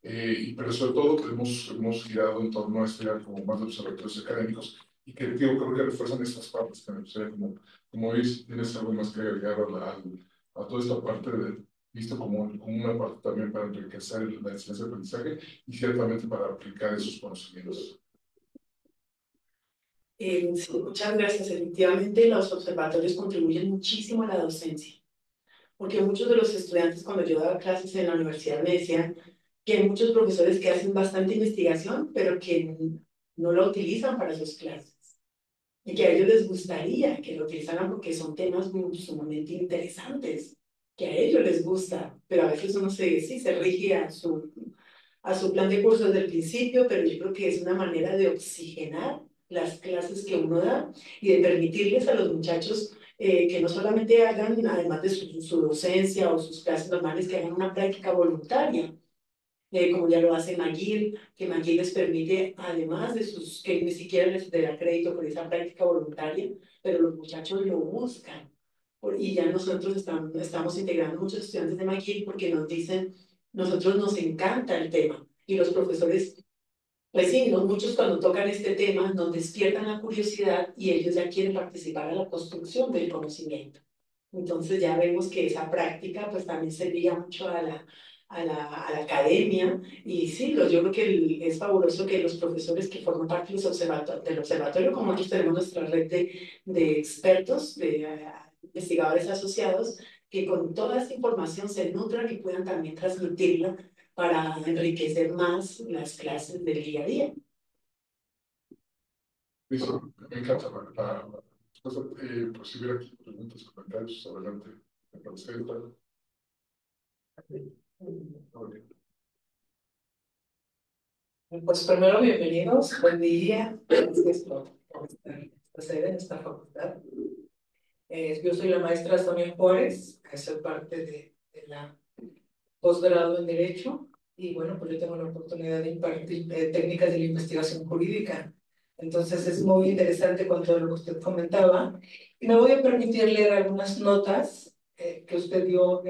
Pero sobre todo hemos girado en torno a estudiar como más de observatorios académicos y que digo, creo que refuerzan estas partes que me gustaría como veis, tienes algo más que agregar a toda esta parte visto como una parte también para enriquecer la enseñanza de aprendizaje y ciertamente para aplicar esos conocimientos. Sí, muchas gracias. Efectivamente, los observatorios contribuyen muchísimo a la docencia, porque muchos de los estudiantes cuando yo daba clases en la universidad me decían que hay muchos profesores que hacen bastante investigación, pero que no la utilizan para sus clases, y que a ellos les gustaría que lo utilizaran porque son temas muy, sumamente interesantes, que a ellos les gusta, pero a veces uno sí, se rige a su plan de curso desde el principio, pero yo creo que es una manera de oxigenar las clases que uno da y de permitirles a los muchachos que no solamente hagan, además de su docencia o sus clases normales, que hagan una práctica voluntaria, como ya lo hace McGill, que McGill les permite, además de que ni siquiera les dará crédito por esa práctica voluntaria, pero los muchachos lo buscan. Y ya nosotros estamos integrando muchos estudiantes de McGill porque nos dicen, nosotros nos encanta el tema. Y los profesores, pues sí, muchos cuando tocan este tema nos despiertan la curiosidad y ellos ya quieren participar en la construcción del conocimiento. Entonces ya vemos que esa práctica pues también servía mucho a la academia. Y sí, yo creo que es fabuloso que los profesores que forman parte del observatorio, como nosotros tenemos nuestra red de expertos, de investigadores asociados, que con toda esta información se nutran y puedan también transmitirla para enriquecer más las clases del día a día. Listo, me encanta pues si hubiera aquí preguntas, comentarios, adelante. Me parece que Pues primero, bienvenidos, buen día, gracias por estar en esta sede, en esta facultad. Yo soy la maestra Sonia Juárez, soy parte de la posgrado en Derecho, y bueno, pues yo tengo la oportunidad de impartir técnicas de la investigación jurídica. Entonces es muy interesante con todo lo que usted comentaba, y me voy a permitir leer algunas notas que usted dio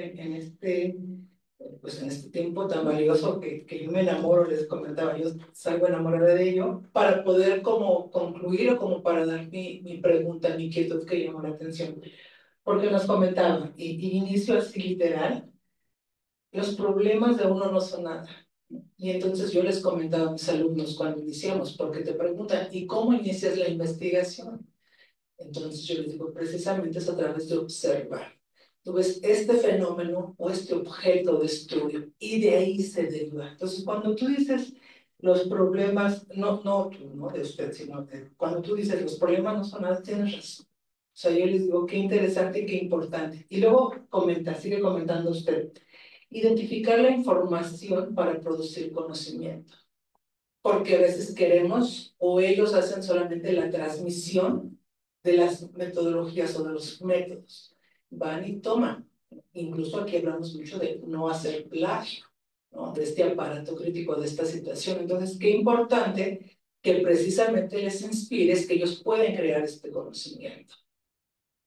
pues en este tiempo tan valioso que yo me enamoro, les comentaba, yo salgo enamorada de ello, para poder como concluir o como para dar mi pregunta, mi inquietud que llamó la atención. Porque nos comentaba, y inicio así literal, los problemas de uno no son nada. Y entonces yo les comentaba a mis alumnos cuando iniciamos, porque te preguntan, ¿y cómo inicias la investigación? Entonces yo les digo, precisamente es a través de observar. Tú ves este fenómeno o este objeto de estudio y de ahí se deriva. Entonces cuando tú dices los problemas, no tú, no de usted, sino cuando tú dices los problemas no son nada, tienes razón. O sea, yo les digo, qué interesante y qué importante. Y luego sigue comentando usted, identificar la información para producir conocimiento. Porque a veces queremos o ellos hacen solamente la transmisión de las metodologías o de los métodos. Van y toman. Incluso aquí hablamos mucho de no hacer plagio, ¿no? De este aparato crítico de esta situación. Entonces, qué importante que precisamente les inspire es que ellos pueden crear este conocimiento.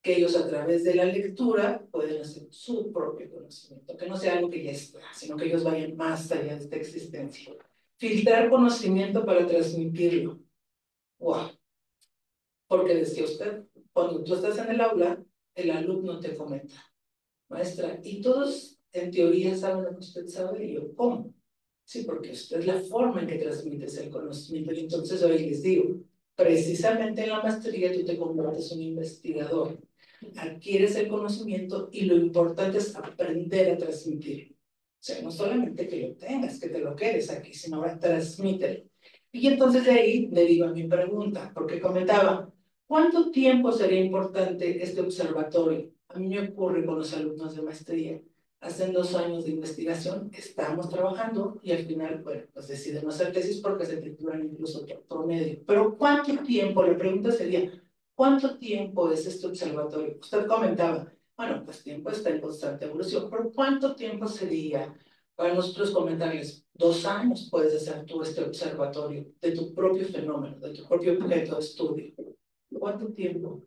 Que ellos a través de la lectura pueden hacer su propio conocimiento. Que no sea algo que ya está, sino que ellos vayan más allá de esta existencia. Filtrar conocimiento para transmitirlo. ¡Wow! Porque decía usted, cuando tú estás en el aula, el alumno te comenta, maestra, y todos en teoría saben lo que usted sabe, y yo, ¿cómo? Sí, porque usted es la forma en que transmites el conocimiento. Y entonces hoy les digo, precisamente en la maestría tú te conviertes en un investigador, adquieres el conocimiento y lo importante es aprender a transmitirlo. O sea, no solamente que lo tengas, que te lo quedes aquí, sino ahora transmítelo. Y entonces de ahí deriva mi pregunta, porque comentaba, ¿cuánto tiempo sería importante este observatorio? A mí me ocurre con los alumnos de maestría. Hacen 2 años de investigación, estamos trabajando y al final, bueno, pues deciden no hacer tesis porque se titulan incluso por promedio. Pero ¿cuánto tiempo? La pregunta sería, ¿cuánto tiempo es este observatorio? Usted comentaba, bueno, pues tiempo está en constante evolución, pero ¿cuánto tiempo sería para nosotros comentarles? 2 años puedes hacer tú este observatorio de tu propio fenómeno, de tu propio objeto de estudio. ¿Cuánto tiempo?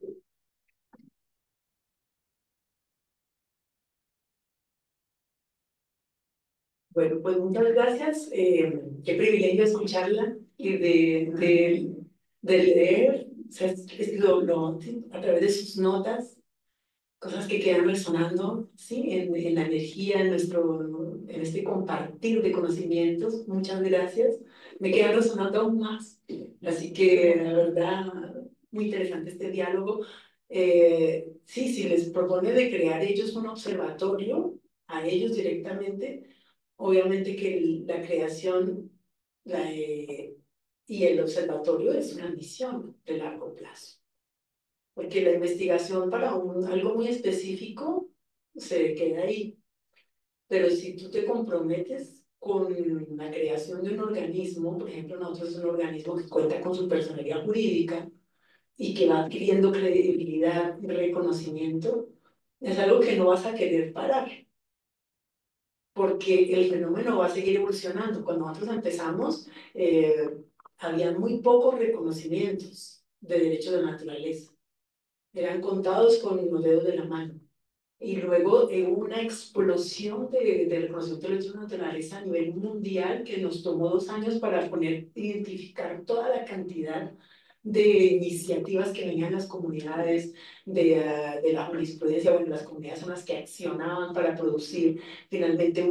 Bueno, pues muchas gracias. Qué privilegio escucharla y de leer, o sea, a través de sus notas, cosas que quedan resonando, ¿sí? En la energía, en este compartir de conocimientos. Muchas gracias. Me quedan resonando aún más. Así que, la verdad, muy interesante este diálogo. Sí, si les propone de crear ellos un observatorio, a ellos directamente, obviamente que la creación y el observatorio es una misión de largo plazo, porque la investigación para algo muy específico se queda ahí, pero si tú te comprometes con la creación de un organismo, por ejemplo, nosotros es un organismo que cuenta con su personalidad jurídica y que va adquiriendo credibilidad y reconocimiento, es algo que no vas a querer parar, porque el fenómeno va a seguir evolucionando. Cuando nosotros empezamos, había muy pocos reconocimientos de derechos de naturaleza. Eran contados con los dedos de la mano. Y luego hubo una explosión de reconocimiento de derechos de naturaleza a nivel mundial que nos tomó 2 años para identificar toda la cantidad de iniciativas que venían las comunidades de la jurisprudencia, bueno, las comunidades son las que accionaban para producir finalmente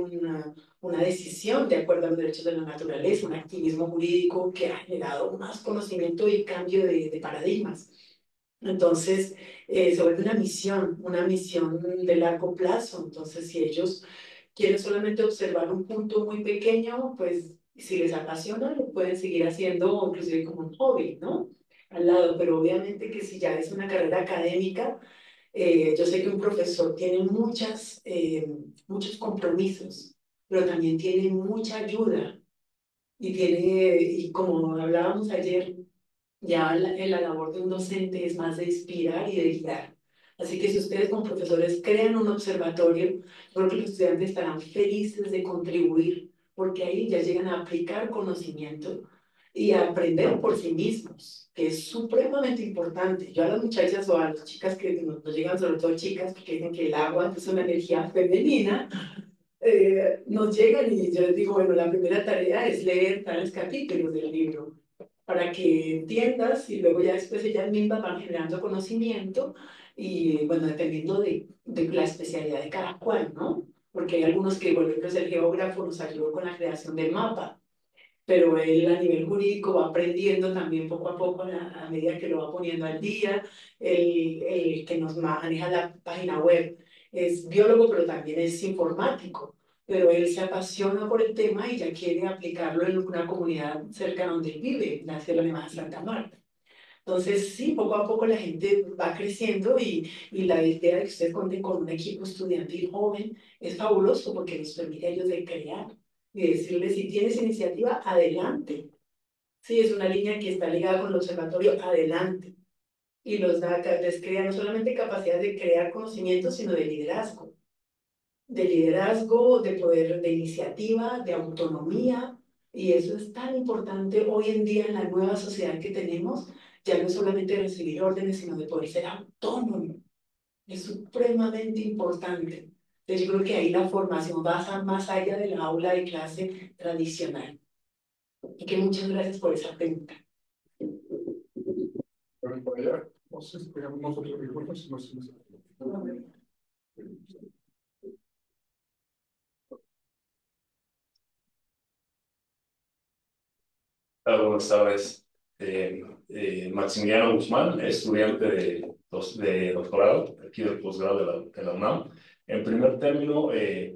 una decisión de acuerdo a los derechos de la naturaleza, un activismo jurídico que ha generado más conocimiento y cambio de paradigmas. Entonces, se vuelve una misión de largo plazo. Entonces, si ellos quieren solamente observar un punto muy pequeño, pues si les apasiona, lo pueden seguir haciendo inclusive como un hobby, ¿no? Al lado, pero obviamente que si ya es una carrera académica, yo sé que un profesor tiene muchos compromisos, pero también tiene mucha ayuda y como hablábamos ayer, ya la labor de un docente es más de inspirar y de guiar. Así que si ustedes como profesores crean un observatorio, yo creo que los estudiantes estarán felices de contribuir, porque ahí ya llegan a aplicar conocimiento y a aprender por sí mismos, que es supremamente importante. Yo a las muchachas o a las chicas que nos llegan, sobre todo chicas, porque dicen que el agua es una energía femenina, nos llegan y yo les digo, bueno, la primera tarea es leer tales capítulos del libro para que entiendas y luego ya después ellas mismas van generando conocimiento y bueno, dependiendo de la especialidad de cada cual, ¿no? Porque hay algunos que, por ejemplo, el geógrafo nos ayudó con la creación del mapa, pero él a nivel jurídico va aprendiendo también poco a poco a medida que lo va poniendo al día. El que nos maneja la página web es biólogo, pero también es informático, pero él se apasiona por el tema y ya quiere aplicarlo en una comunidad cerca donde él vive, la Sierra Nevada de Santa Marta. Entonces, sí, poco a poco la gente va creciendo y la idea de que ustedes cuenten con un equipo estudiantil joven es fabuloso porque les permite a ellos de crear y decirles, si tienes iniciativa, adelante. Sí, es una línea que está ligada con el observatorio, adelante. Y les crea no solamente capacidad de crear conocimiento, sino de liderazgo, de poder, de iniciativa, de autonomía, y eso es tan importante hoy en día en la nueva sociedad que tenemos, ya no es solamente recibir órdenes, sino de poder ser autónomo. Es supremamente importante. Entonces yo creo que ahí la formación va más allá de la aula de clase tradicional. Y que muchas gracias por esa pregunta. Pero para allá, no sé si tenemos nosotros micrófonos, no sé. Hola, buenas tardes. Maximiliano Guzmán, estudiante de doctorado, aquí del posgrado de la UNAM. En primer término,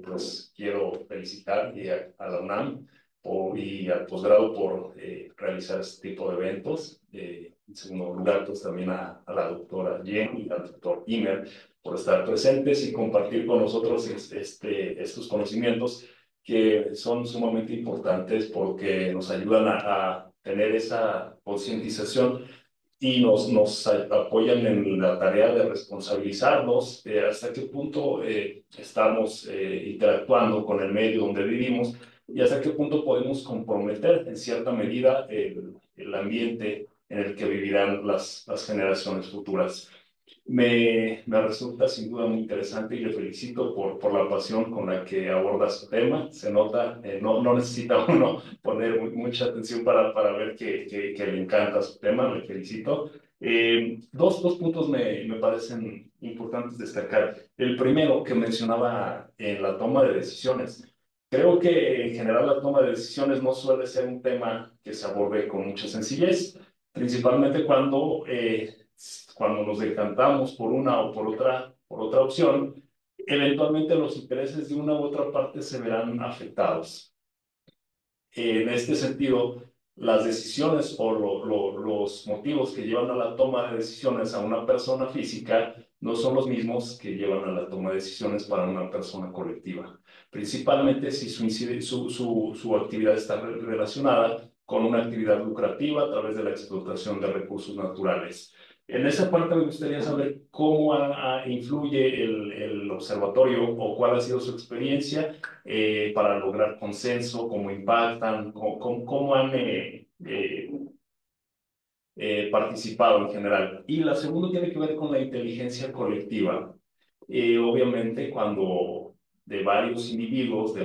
pues quiero felicitar a la UNAM y al posgrado por realizar este tipo de eventos. En segundo lugar, pues también a la doctora Jen y al doctor Imer por estar presentes y compartir con nosotros estos conocimientos que son sumamente importantes porque nos ayudan a tener esa concientización y nos apoyan en la tarea de responsabilizarnos de hasta qué punto estamos interactuando con el medio donde vivimos y hasta qué punto podemos comprometer en cierta medida el ambiente en el que vivirán las generaciones futuras. Me resulta sin duda muy interesante y le felicito por la pasión con la que aborda su tema. Se nota, no necesita uno poner mucha atención para ver que le encanta su tema. Le felicito. Dos puntos me parecen importantes destacar. El primero que mencionaba en la toma de decisiones. Creo que en general la toma de decisiones no suele ser un tema que se aborde con mucha sencillez, principalmente cuando nos decantamos por una o por otra opción, eventualmente los intereses de una u otra parte se verán afectados. En este sentido, las decisiones o los motivos que llevan a la toma de decisiones a una persona física no son los mismos que llevan a la toma de decisiones para una persona colectiva, principalmente si su actividad está relacionada con una actividad lucrativa a través de la explotación de recursos naturales. En esa parte me gustaría saber cómo influye el observatorio o cuál ha sido su experiencia para lograr consenso, cómo impactan, cómo han participado en general. Y la segunda tiene que ver con la inteligencia colectiva. Obviamente, cuando de la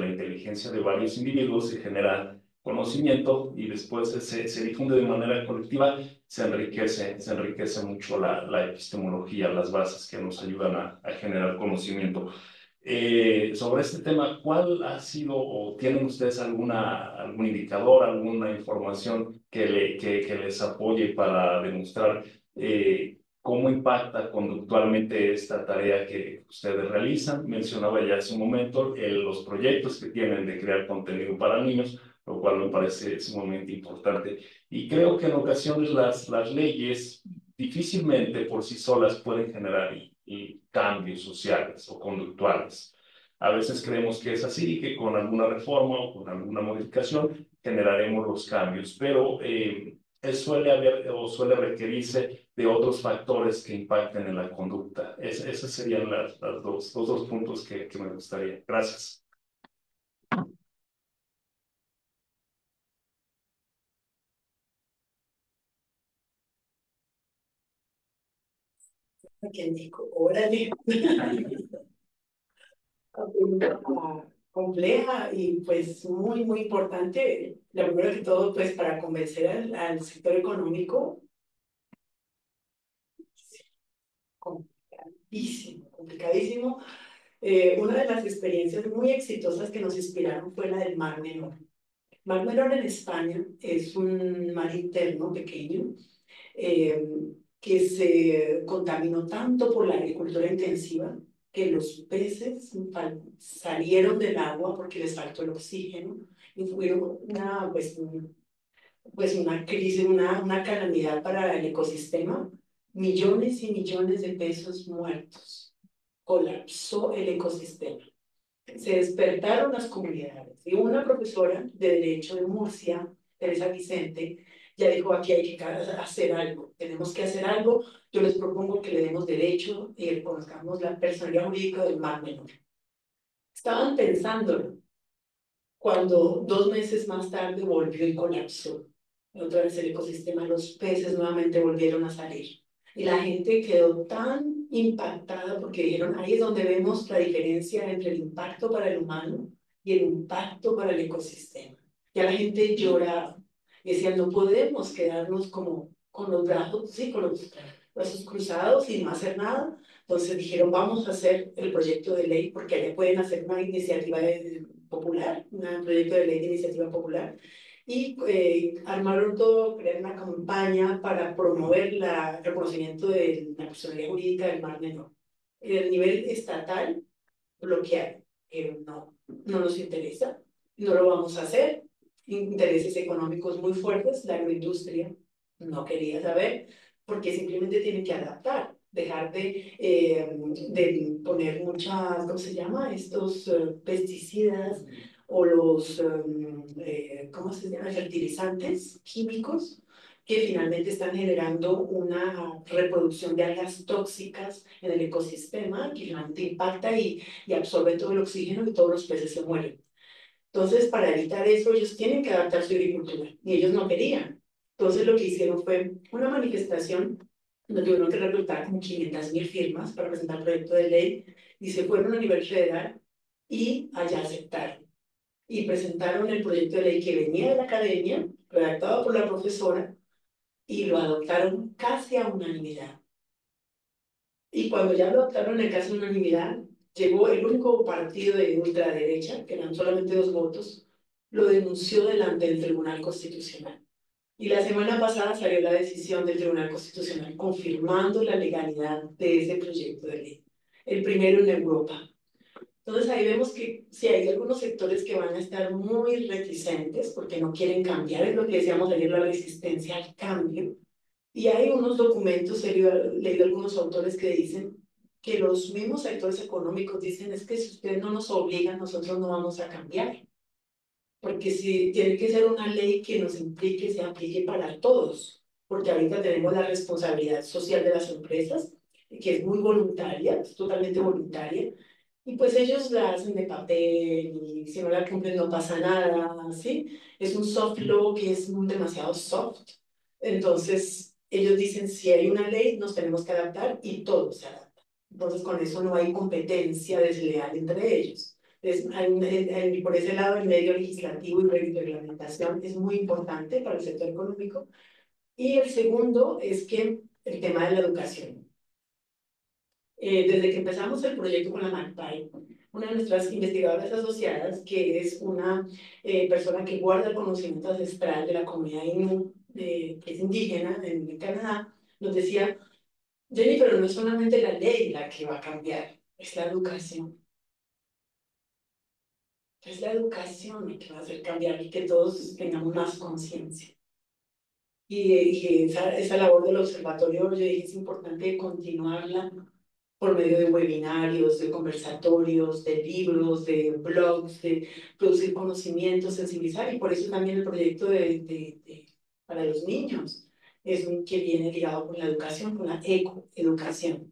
inteligencia de varios individuos se genera conocimiento y después se difunde de manera colectiva, se enriquece mucho la epistemología, las bases que nos ayudan a generar conocimiento. Sobre este tema, ¿cuál ha sido o tienen ustedes algún indicador, alguna información que les apoye para demostrar cómo impacta conductualmente esta tarea que ustedes realizan? Mencionaba ya hace un momento los proyectos que tienen de crear contenido para niños, lo cual me parece sumamente importante. Y creo que en ocasiones las leyes difícilmente por sí solas pueden generar y cambios sociales o conductuales. A veces creemos que es así, que con alguna reforma o con alguna modificación generaremos los cambios, pero suele haber o suele requerirse de otros factores que impacten en la conducta. Esos serían los dos puntos que me gustaría. Gracias. ¿Quién dijo? Órale. Compleja y pues muy, muy importante. Lo primero que todo, pues para convencer al sector económico, complicadísimo, complicadísimo. Una de las experiencias muy exitosas que nos inspiraron fue la del Mar Menor. Mar Menor en España es un mar interno pequeño eh, que se contaminó tanto por la agricultura intensiva que los peces salieron del agua porque les faltó el oxígeno y fue pues una crisis, una calamidad para el ecosistema. Millones y millones de peces muertos. Colapsó el ecosistema. Se despertaron las comunidades y una profesora de Derecho de Murcia, Teresa Vicente, ya dijo: aquí hay que hacer algo, tenemos que hacer algo. Yo les propongo que le demos derecho y reconozcamos la personalidad jurídica del Mar Menor. Estaban pensándolo cuando 2 meses más tarde volvió y colapsó. Otra vez el ecosistema, los peces nuevamente volvieron a salir. Y la gente quedó tan impactada porque dijeron: ahí es donde vemos la diferencia entre el impacto para el humano y el impacto para el ecosistema. Ya la gente lloraba y decía: no podemos quedarnos como con los brazos, sí, con los brazos cruzados y no hacer nada. Entonces dijeron: vamos a hacer el proyecto de ley, porque allá pueden hacer una iniciativa popular, un proyecto de ley de iniciativa popular, y armaron todo, crearon una campaña para promover el reconocimiento de la personalidad jurídica del Mar Menor. El nivel estatal bloquear, no nos interesa, no lo vamos a hacer. Intereses económicos muy fuertes, la agroindustria no quería saber, porque simplemente tienen que adaptar, dejar de poner muchas, ¿cómo se llama? Estos pesticidas o los, ¿cómo se llama? Fertilizantes químicos que finalmente están generando una reproducción de algas tóxicas en el ecosistema que finalmente impacta y absorbe todo el oxígeno y todos los peces se mueren. Entonces, para evitar eso, ellos tienen que adaptar su agricultura y ellos no querían. Entonces, lo que hicieron fue una manifestación donde tuvieron que reclutar como 500.000 firmas para presentar el proyecto de ley y se fueron a nivel federal y allá aceptaron. Y presentaron el proyecto de ley que venía de la academia, redactado por la profesora, y lo adoptaron casi a unanimidad. Y cuando ya lo adoptaron en casi unanimidad, llegó el único partido de ultraderecha, que eran solamente 2 votos, lo denunció delante del Tribunal Constitucional. Y la semana pasada salió la decisión del Tribunal Constitucional confirmando la legalidad de ese proyecto de ley, el primero en Europa. Entonces ahí vemos que sí hay algunos sectores que van a estar muy reticentes porque no quieren cambiar, es lo que decíamos ayer, la resistencia al cambio. Y hay unos documentos, he leído algunos autores que dicen que los mismos sectores económicos dicen: es que si ustedes no nos obligan, nosotros no vamos a cambiar. Porque si tiene que ser una ley que nos implique, se aplique para todos. Porque ahorita tenemos la responsabilidad social de las empresas, que es muy voluntaria, es totalmente voluntaria. Y pues ellos la hacen de papel y si no la cumplen no pasa nada, ¿sí? Es un soft law que es demasiado soft. Entonces, ellos dicen: si hay una ley, nos tenemos que adaptar y todos se adaptan. Entonces, con eso no hay competencia desleal entre ellos. Por ese lado, el medio legislativo y reglamentación es muy importante para el sector económico. Y el segundo es que el tema de la educación. Desde que empezamos el proyecto con la MACPAI, una de nuestras investigadoras asociadas, que es una persona que guarda el conocimiento ancestral de la comunidad Innu, que es indígena en Canadá, nos decía: Jenny, pero no es solamente la ley la que va a cambiar, es la educación. Es la educación la que va a hacer cambiar y que todos tengamos más conciencia. Y esa labor del observatorio, yo dije, es importante continuarla por medio de webinarios, de conversatorios, de libros, de blogs, de producir conocimiento, sensibilizar, y por eso también el proyecto para los niños es un que viene ligado con la educación, con la ecoeducación.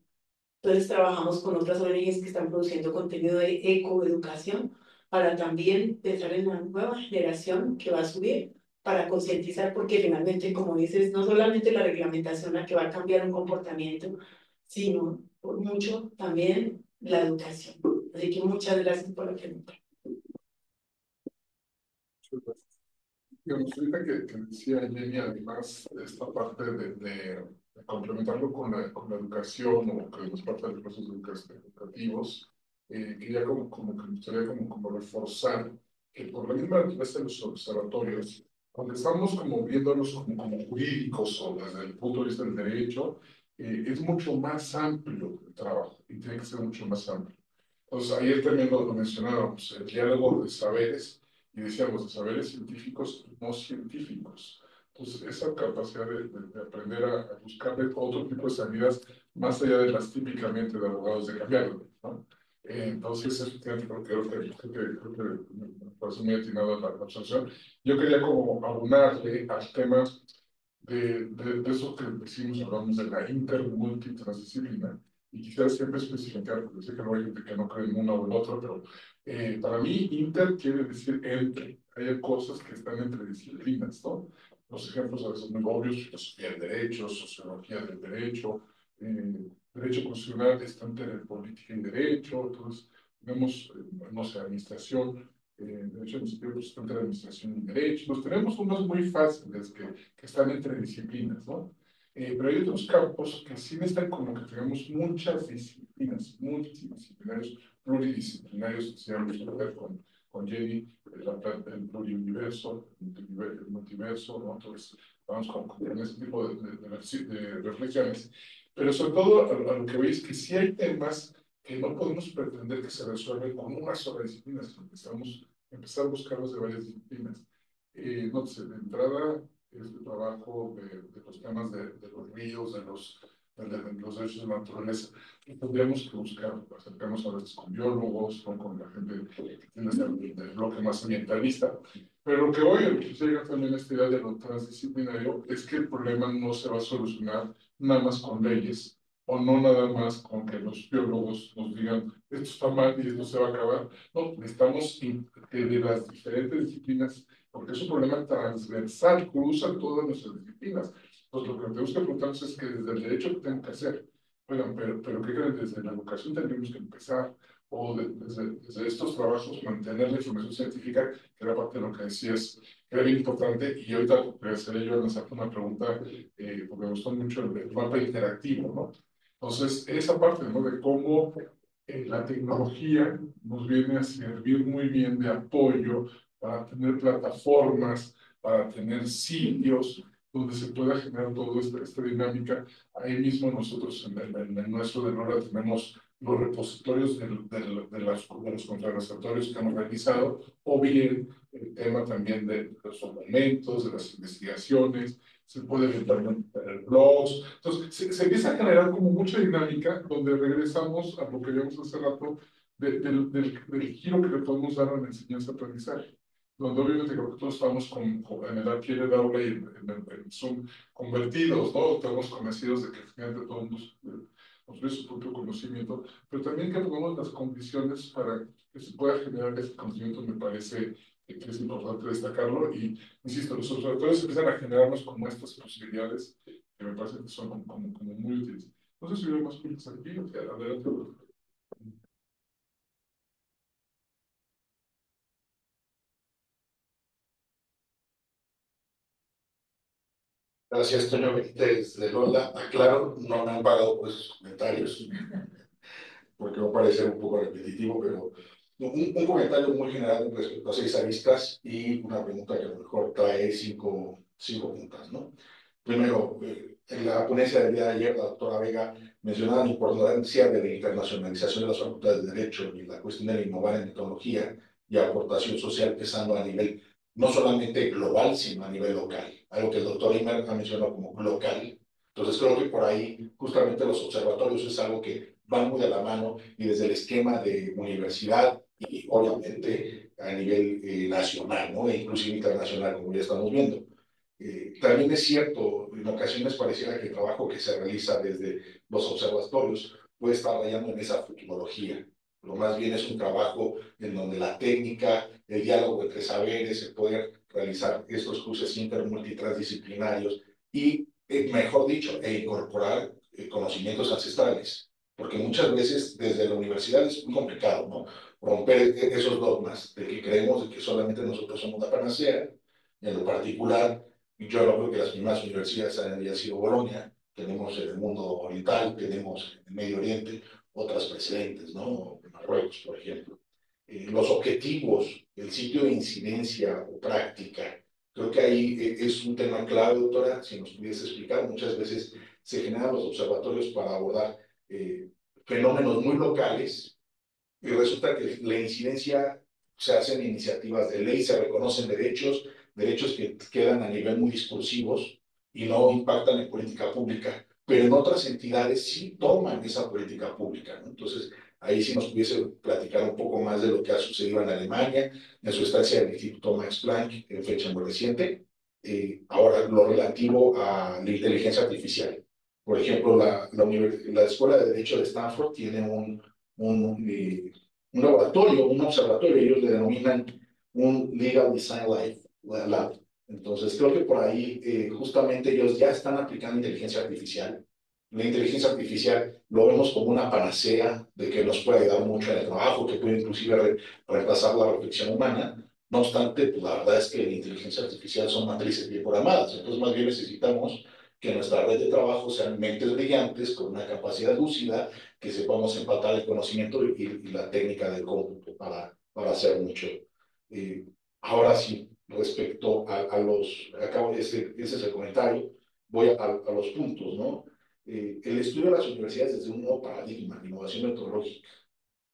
Entonces trabajamos con otras ONGs que están produciendo contenido de ecoeducación para también pensar en la nueva generación que va a subir, para concientizar, porque finalmente, como dices, no solamente la reglamentación la que va a cambiar un comportamiento, sino por mucho también la educación. Así que muchas gracias por la pregunta. Digamos, ahorita que decía Jenny, además, esta parte de complementarlo con la educación o que es parte de los procesos educativos, quería como que me gustaría como reforzar que por la misma naturaleza de los observatorios, aunque estamos como viéndolos como jurídicos o desde el punto de vista del derecho, es mucho más amplio el trabajo y tiene que ser mucho más amplio. Entonces, ayer también lo mencionábamos, el diálogo de saberes, y decíamos de saberes científicos y no científicos. Entonces, esa capacidad de aprender a buscarle otro tipo de salidas más allá de las típicamente de abogados de cambiarlo, ¿no? Entonces, efectivamente, creo que me parece muy atinado la observación. Yo quería como abunarle al tema de eso que decimos, hablamos de la intermultitransdisciplina, y quisiera siempre especificar, porque sé que no hay gente que no cree en uno o en otro, pero para mí inter quiere decir entre. Hay cosas que están entre disciplinas, ¿no? Los ejemplos a veces muy obvios: filosofía del derecho, sociología del derecho, derecho constitucional está entre política y derecho, entonces tenemos, no sé, administración, derecho administrativo pues, está entre administración y derecho. Entonces tenemos unos muy fáciles que están entre disciplinas, ¿no? Pero hay otros campos que sí necesitan como que tengamos muchas disciplinas, multidisciplinarios, pluridisciplinarios, decíamos con Jenny, el pluriuniverso, el multiverso, ¿no? Entonces, vamos con ese tipo de reflexiones. Pero sobre todo, a lo que veis es que sí hay temas que no podemos pretender que se resuelven con una sola disciplina, sino que necesitamos empezar a buscarlos de varias disciplinas. No sé, de entrada, este trabajo de los temas de los ríos, de los derechos de la naturaleza, y tendríamos que buscar, acercarnos a veces con biólogos, con la gente que tiene el bloque más ambientalista. Pero lo que hoy llega también a esta idea de lo transdisciplinario es que el problema no se va a solucionar nada más con leyes, o no nada más con que los biólogos nos digan esto está mal y esto se va a acabar. No, necesitamos que de las diferentes disciplinas, porque es un problema transversal, cruza todas nuestras disciplinas. Entonces, lo que tenemos que preguntarnos es que desde el derecho, ¿qué tengo que hacer? Oigan, pero ¿qué creen? Desde la educación tendríamos que empezar, o desde estos trabajos mantener la información científica, que era parte de lo que decías, que era bien importante, y ahorita regresaré yo a lanzarte una pregunta, porque me gustó mucho el mapa interactivo, ¿no? Entonces, esa parte, ¿no? De cómo la tecnología nos viene a servir muy bien de apoyo para tener plataformas, para tener sitios donde se pueda generar toda esta dinámica. Ahí mismo nosotros en el nuestro de Nora tenemos los repositorios de los contrarreceptorios que hemos realizado, o bien el tema también de los documentos, de las investigaciones, se puede ver también en blogs. Entonces, se empieza a generar como mucha dinámica donde regresamos a lo que vimos hace rato del giro que le podemos dar a la enseñanza-aprendizaje. Donde obviamente creo que todos estamos en el aquí de aula y en Zoom convertidos, ¿no? Estamos convencidos de que finalmente todos nos ve su propio conocimiento, pero también que pongamos las condiciones para que se pueda generar ese conocimiento, me parece que es importante destacarlo. Y insisto, los observatorios empiezan a generarnos como estas posibilidades que me parece que son como muy útiles. No sé si hubiera más preguntas aquí, adelante. Gracias, Toño Benítez de Lola. Aclaro, no me han pagado por esos comentarios, porque va a parecer un poco repetitivo, pero un comentario muy general respecto a seis aristas y una pregunta que a lo mejor trae cinco puntas, ¿no? Primero, en la ponencia del día de ayer, la doctora Vega mencionaba la importancia de la internacionalización de las facultades de Derecho y la cuestión de innovar en metodología y aportación social pesando a nivel no solamente global, sino a nivel local, algo que el doctor Imer ha mencionado como local. Entonces creo que por ahí justamente los observatorios es algo que va muy de la mano y desde el esquema de universidad y obviamente a nivel nacional, ¿no? E inclusive internacional, como ya estamos viendo. También es cierto, en ocasiones pareciera que el trabajo que se realiza desde los observatorios puede estar rayando en esa futurología. Lo más bien es un trabajo en donde la técnica, el diálogo entre saberes, el poder realizar estos cruces intermultitransdisciplinarios y, mejor dicho, incorporar conocimientos ancestrales. Porque muchas veces desde la universidad es muy complicado, ¿no? Romper esos dogmas de que creemos de que solamente nosotros somos la panacea, en lo particular yo no creo que las primeras universidades hayan sido Bolonia, tenemos en el mundo oriental, tenemos en el Medio Oriente otras precedentes, ¿no? Marruecos, por ejemplo. Los objetivos, el sitio de incidencia o práctica, creo que ahí es un tema clave, doctora, si nos pudiese explicar. Muchas veces se generan los observatorios para abordar fenómenos muy locales y resulta que la incidencia se hacen iniciativas de ley, se reconocen derechos, derechos que quedan a nivel muy discursivos y no impactan en política pública, pero en otras entidades sí toman esa política pública, ¿no? Entonces, ahí sí nos pudiese platicar un poco más de lo que ha sucedido en Alemania, en su estancia del Instituto Max Planck, en fecha muy reciente. Ahora, lo relativo a la inteligencia artificial. Por ejemplo, la Escuela de Derecho de Stanford tiene un laboratorio, un observatorio, ellos le denominan un Legal Design Lab. Entonces, creo que por ahí justamente ellos ya están aplicando inteligencia artificial. La inteligencia artificial lo vemos como una panacea de que nos puede ayudar mucho en el trabajo, que puede inclusive reemplazar la reflexión humana. No obstante, pues la verdad es que la inteligencia artificial son matrices bien programadas, entonces más bien necesitamos que nuestra red de trabajo sean mentes brillantes con una capacidad lúcida, que sepamos empatar el conocimiento y la técnica del cómputo para hacer mucho. Ahora sí, respecto a los, acabo ese es el comentario, voy a los puntos, ¿no? El estudio de las universidades desde un nuevo paradigma, innovación metodológica,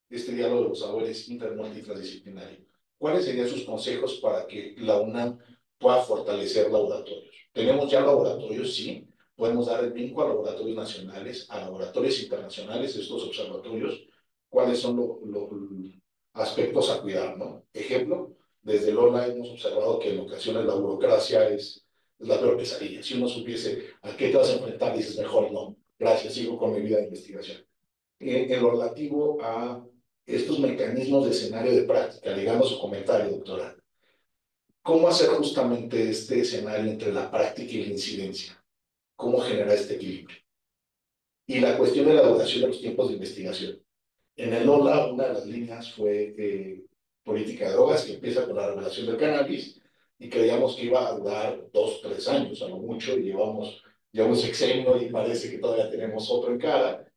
este diálogo de los saberes interdisciplinario. ¿Cuáles serían sus consejos para que la UNAM pueda fortalecer laboratorios? Tenemos ya laboratorios, sí, podemos dar el vínculo a laboratorios nacionales, a laboratorios internacionales, estos observatorios, cuáles son los aspectos a cuidar, ¿no? Ejemplo, desde Lola hemos observado que en ocasiones la burocracia es la peor pesadilla. Si uno supiese a qué te vas a enfrentar, dices, mejor no, gracias, sigo con mi vida de investigación. En lo relativo a estos mecanismos de escenario de práctica, digamos su comentario, doctora. ¿Cómo hacer justamente este escenario entre la práctica y la incidencia? ¿Cómo generar este equilibrio? Y la cuestión de la duración de los tiempos de investigación. En el OLA, una de las líneas fue política de drogas, que empieza con la regulación del cannabis, y creíamos que iba a durar 2, 3 años, a lo mucho, y llevamos ya un sexenio y parece que todavía tenemos otro en cara,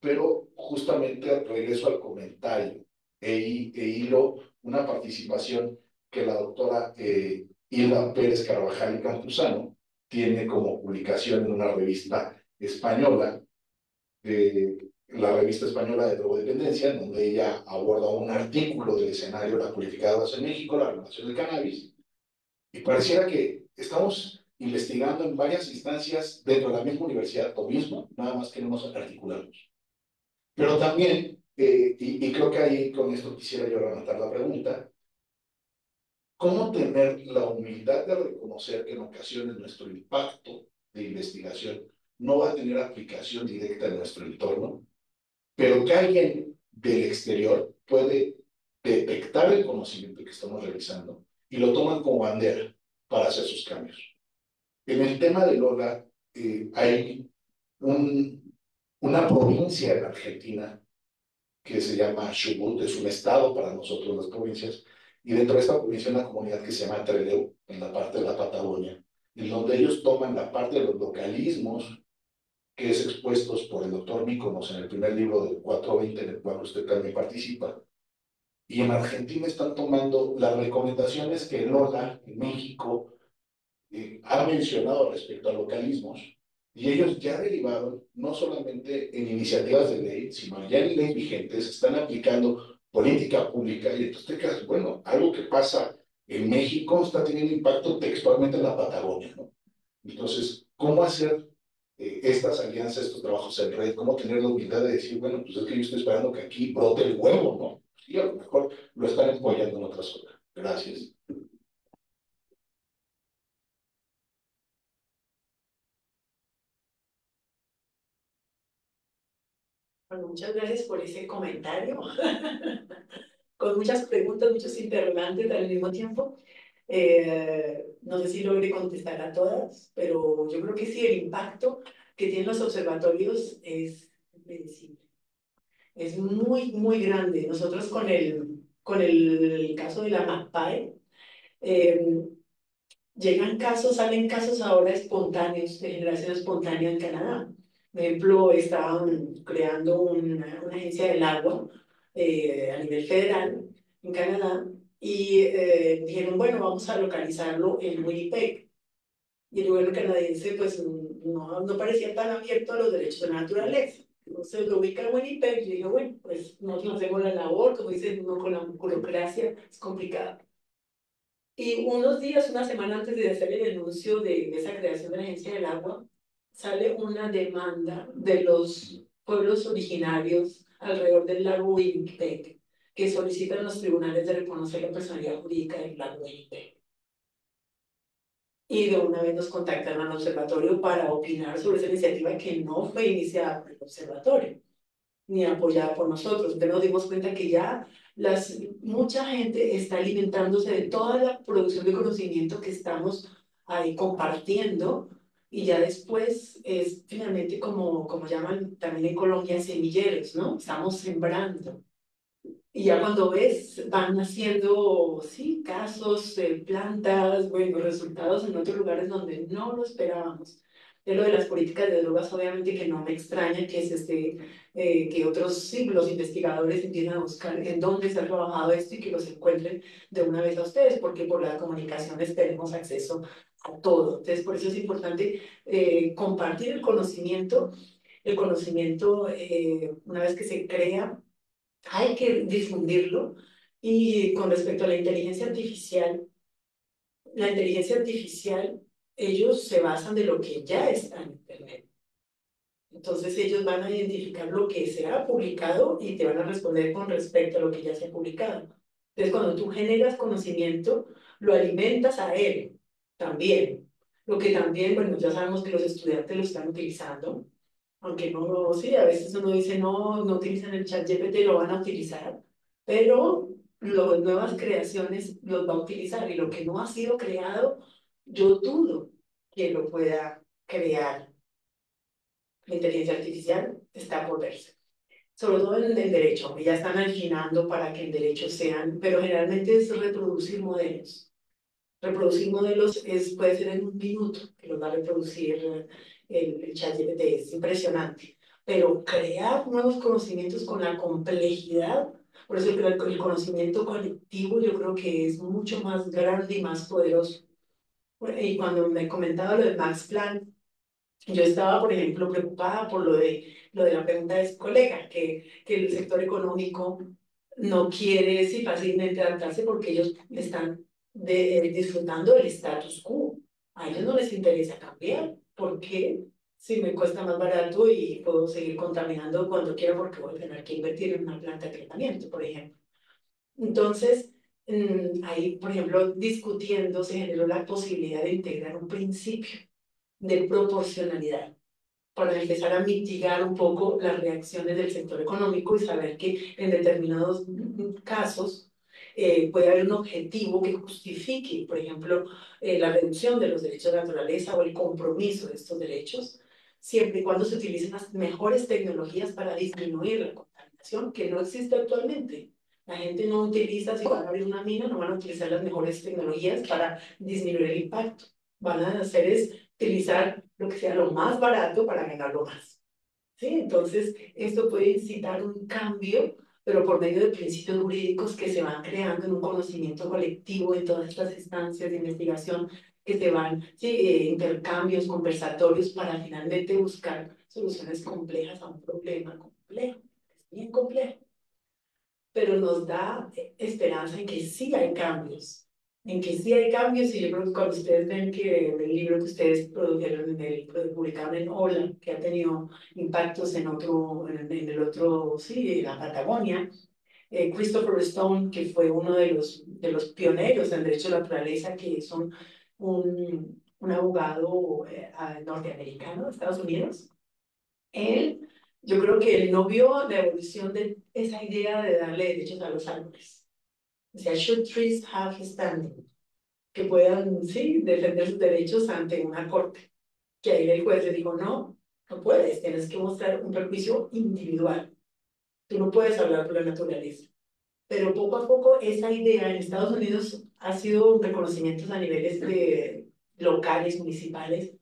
pero justamente regreso al comentario e hilo una participación que la doctora Hilda Pérez Carvajal y Campuzano tiene como publicación en una revista española, la revista española de drogodependencia, en donde ella aborda un artículo del escenario de la política de drogas en México, la regulación del cannabis, y pareciera que estamos investigando en varias instancias dentro de la misma universidad, o mismo, nada más que no nos articulamos. Pero también, y creo que ahí con esto quisiera yo levantar la pregunta, ¿cómo tener la humildad de reconocer que en ocasiones nuestro impacto de investigación no va a tener aplicación directa en nuestro entorno, pero que alguien del exterior puede detectar el conocimiento que estamos realizando y lo toman como bandera para hacer sus cambios? En el tema de Lola, hay una provincia en Argentina que se llama Chubut, es un estado para nosotros las provincias, y dentro de esta provincia hay una comunidad que se llama Trelew, en la parte de la Patagonia, en donde donde ellos toman la parte de los localismos que es expuestos por el doctor Míconos en el primer libro del 420, en el cual usted también participa. Y en Argentina están tomando las recomendaciones que Lola en México ha mencionado respecto a localismos, y ellos ya derivaron no solamente en iniciativas de ley, sino ya en leyes vigentes, están aplicando política pública, y entonces te quedas, bueno, algo que pasa en México está teniendo impacto textualmente en la Patagonia, ¿no? Entonces, ¿cómo hacer estas alianzas, estos trabajos en red? ¿Cómo tener la humildad de decir, bueno, pues es que yo estoy esperando que aquí brote el huevo, ¿no? Y a lo mejor lo están apoyando en otras zonas. Gracias. Bueno, muchas gracias por ese comentario, con muchas preguntas, muchos interrogantes al mismo tiempo. No sé si logré contestar a todas, pero yo creo que sí, el impacto que tienen los observatorios es predecible. Es muy, muy grande. Nosotros con el caso de la MACPAE, eh, llegan casos, salen casos ahora espontáneos, de generación espontánea en Canadá. Por ejemplo, estaban creando una agencia del agua a nivel federal en Canadá y dijeron, bueno, vamos a localizarlo en Winnipeg. Y el gobierno canadiense pues no parecía tan abierto a los derechos de la naturaleza. Entonces lo ubica en Winnipeg y yo dije, bueno, pues nosotros hacemos la labor, como dicen uno con la burocracia, es complicado. Y unos días, una semana antes de hacer el anuncio de esa creación de la Agencia del Agua, sale una demanda de los pueblos originarios alrededor del lago Winnipeg, que solicitan a los tribunales de reconocer la personalidad jurídica del lago Winnipeg. Y de una vez nos contactaron al observatorio para opinar sobre esa iniciativa que no fue iniciada por el observatorio ni apoyada por nosotros. Entonces nos dimos cuenta que ya mucha gente está alimentándose de toda la producción de conocimiento que estamos ahí compartiendo, y ya después es finalmente como llaman también en Colombia, semilleros, ¿no? Estamos sembrando. Y ya cuando ves, van haciendo, sí, casos, plantas, bueno, resultados en otros lugares donde no lo esperábamos. De lo de las políticas de drogas, obviamente que no me extraña que que otros, sí, los investigadores empiecen a buscar en dónde se ha trabajado esto y que los encuentren de una vez a ustedes, porque por las comunicaciones tenemos acceso a todo. Entonces, por eso es importante compartir el conocimiento una vez que se crea hay que difundirlo. Y con respecto a la inteligencia artificial, ellos se basan de lo que ya está en Internet. Entonces ellos van a identificar lo que se ha publicado y te van a responder con respecto a lo que ya se ha publicado. Entonces cuando tú generas conocimiento, lo alimentas a él también. Lo que también, bueno, ya sabemos que los estudiantes lo están utilizando, aunque no, sí, a veces uno dice no utilizan el chat GPT, lo van a utilizar, pero las nuevas creaciones los va a utilizar, y lo que no ha sido creado, yo dudo que lo pueda crear. La inteligencia artificial está por verse, sobre todo en el derecho, que ya están afinando para que en derecho sean, pero generalmente es reproducir modelos. Reproducir modelos puede ser en un minuto, que los va a reproducir el ChatGPT, es impresionante. Pero crear nuevos conocimientos con la complejidad, por eso el conocimiento colectivo yo creo que es mucho más grande y más poderoso. Y cuando me comentaba lo de Max Planck, yo estaba, por ejemplo, preocupada por lo de la pregunta de su colega, que el sector económico no quiere sí, fácilmente adaptarse porque ellos están disfrutando del status quo. A ellos no les interesa cambiar. ¿Por qué? Si me cuesta más barato y puedo seguir contaminando cuando quiera porque voy a tener que invertir en una planta de tratamiento, por ejemplo. Entonces, ahí, por ejemplo, discutiendo, se generó la posibilidad de integrar un principio de proporcionalidad para empezar a mitigar un poco las reacciones del sector económico y saber que en determinados casos puede haber un objetivo que justifique, por ejemplo, la reducción de los derechos de la naturaleza o el compromiso de estos derechos, siempre y cuando se utilicen las mejores tecnologías para disminuir la contaminación que no existe actualmente. La gente no utiliza, si van a abrir una mina, no van a utilizar las mejores tecnologías para disminuir el impacto. van a hacer es utilizar lo que sea lo más barato para ganarlo más. ¿Sí? Entonces, esto puede incitar un cambio, pero por medio de principios jurídicos que se van creando en un conocimiento colectivo en todas estas instancias de investigación que se van, sí, intercambios, conversatorios para finalmente buscar soluciones complejas a un problema complejo, es bien complejo, pero nos da esperanza en que sí hay cambios, en que sí hay cambios, y yo creo que cuando ustedes ven que el libro que ustedes produjeron, publicaron en Hola, que ha tenido impactos en otro, en el otro, sí, en la Patagonia, Christopher Stone, que fue uno de los pioneros en derecho a la naturaleza, que es un abogado norteamericano de Estados Unidos, él, yo creo que él no vio la evolución de esa idea de darle derechos a los árboles. O sea, should trees have standing? Que puedan, sí, defender sus derechos ante una corte. Que ahí el juez le dijo, no, no puedes, tienes que mostrar un perjuicio individual. Tú no puedes hablar por la naturaleza. Pero poco a poco esa idea en Estados Unidos ha sido reconocimientos a niveles de locales, municipales,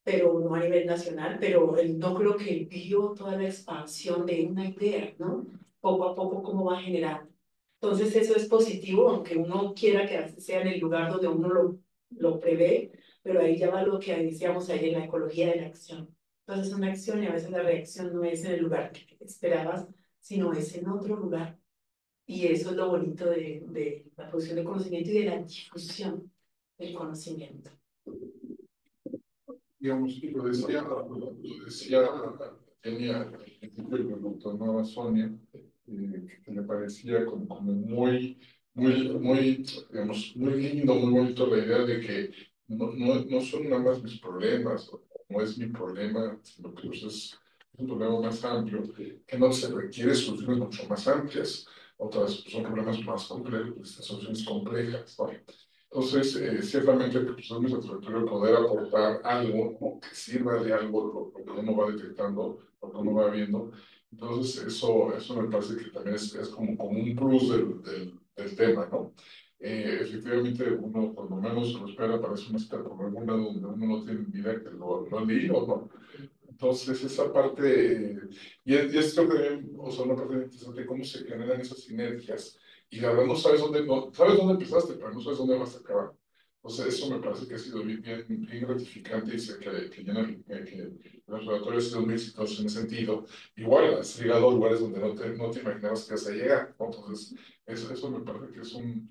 pero no a nivel nacional, pero él no creo que él vio toda la expansión de una idea, ¿no? Poco a poco cómo va generando. Entonces eso es positivo, aunque uno quiera que sea en el lugar donde uno lo prevé, pero ahí ya va lo que decíamos ayer, la ecología de la acción. Entonces es una acción y a veces la reacción no es en el lugar que esperabas, sino es en otro lugar. Y eso es lo bonito de la producción de conocimiento y de la difusión del conocimiento. Digamos, y lo decía tenía el principio el doctor Nueva Sonia, que me parecía como digamos, muy lindo, muy bonito la idea de que no son nada más mis problemas, no es mi problema, sino que pues, es un problema más amplio, que no se requiere soluciones mucho más amplias, otras son problemas más complejos, soluciones complejas, ¿no? Entonces, ciertamente, pues, es muy satisfactorio poder aportar algo, ¿no? Que sirva de algo lo que uno va detectando, lo que uno va viendo. Entonces, eso me parece que también es como un plus del tema, ¿no? Efectivamente, uno cuando menos lo espera aparece una cita por alguna donde uno no tiene ni idea que lo ha leído, ¿no? Entonces, esa parte, y es creo que también, o sea, una parte interesante, cómo se generan esas sinergias, y la verdad no sabes sabes dónde empezaste, pero no sabes dónde vas a acabar. O sea, eso me parece que ha sido bien gratificante, y sé que el observatorio ha sido muy exitoso en ese sentido. Igual, has llegado a lugares donde no te imaginabas que vas a llegar, ¿no? Entonces, eso me parece que es un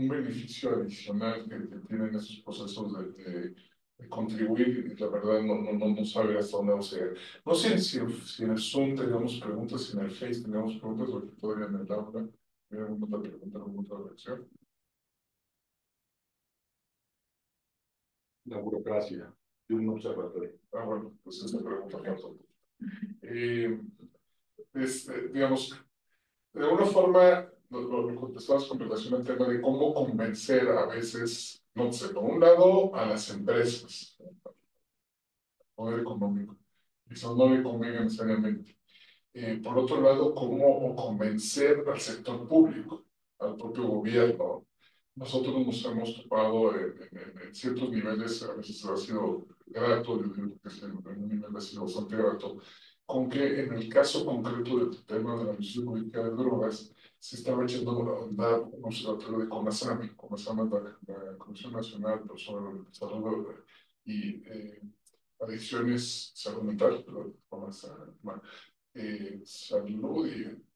beneficio adicional que tienen esos procesos de contribuir, y la verdad no sabe hasta dónde vamos a llegar. No sé si en el Zoom tengamos preguntas, si en el Face tengamos preguntas, o todavía en el aula. ¿Hay alguna otra pregunta, alguna otra reacción? La burocracia de un observatorio. Bueno, pues esta pregunta falta. Digamos, de alguna forma, lo contestabas con relación al tema de cómo convencer a veces, no sé, por un lado, a las empresas, poder económico, quizás no le convenga necesariamente. Por otro lado, cómo convencer al sector público, al propio gobierno. Nosotros nos hemos topado en ciertos niveles, a veces ha sido grato, yo digo que en un nivel ha sido bastante grato, con que en el caso concreto del tema de la Administración Pública de Drogas, se estaba echando a andar un observatorio de CONASAMI. CONASAMI es la Comisión Nacional sobre el Desarrollo y Adicciones Salud Mental, pero CONASAMI, salud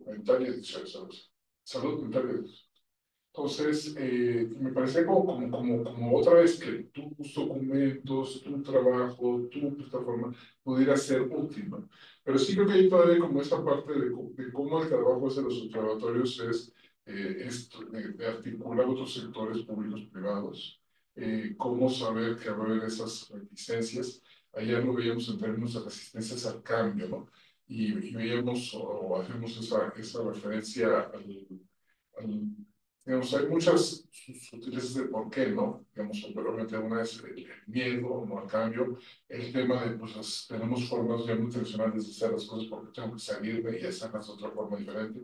mental y adicciones, salud mental y adicciones. Entonces, me parece como otra vez que tus documentos, tu trabajo, tu plataforma pudiera ser útil, ¿no? Pero sí creo que hay todavía como esa parte de cómo el trabajo de los observatorios es esto, de articular otros sectores públicos privados, cómo saber que va a haber esas reticencias. Ayer lo veíamos en términos de resistencias al cambio, ¿no? Y veíamos o hacemos esa referencia al digamos, hay muchas sutilezas de por qué, ¿no? Digamos, pero obviamente una es el miedo, ¿no? Al cambio, el tema de, pues, tenemos formas ya muy tradicionales de hacer las cosas porque tengo que salirme y hacerlas de otra forma diferente.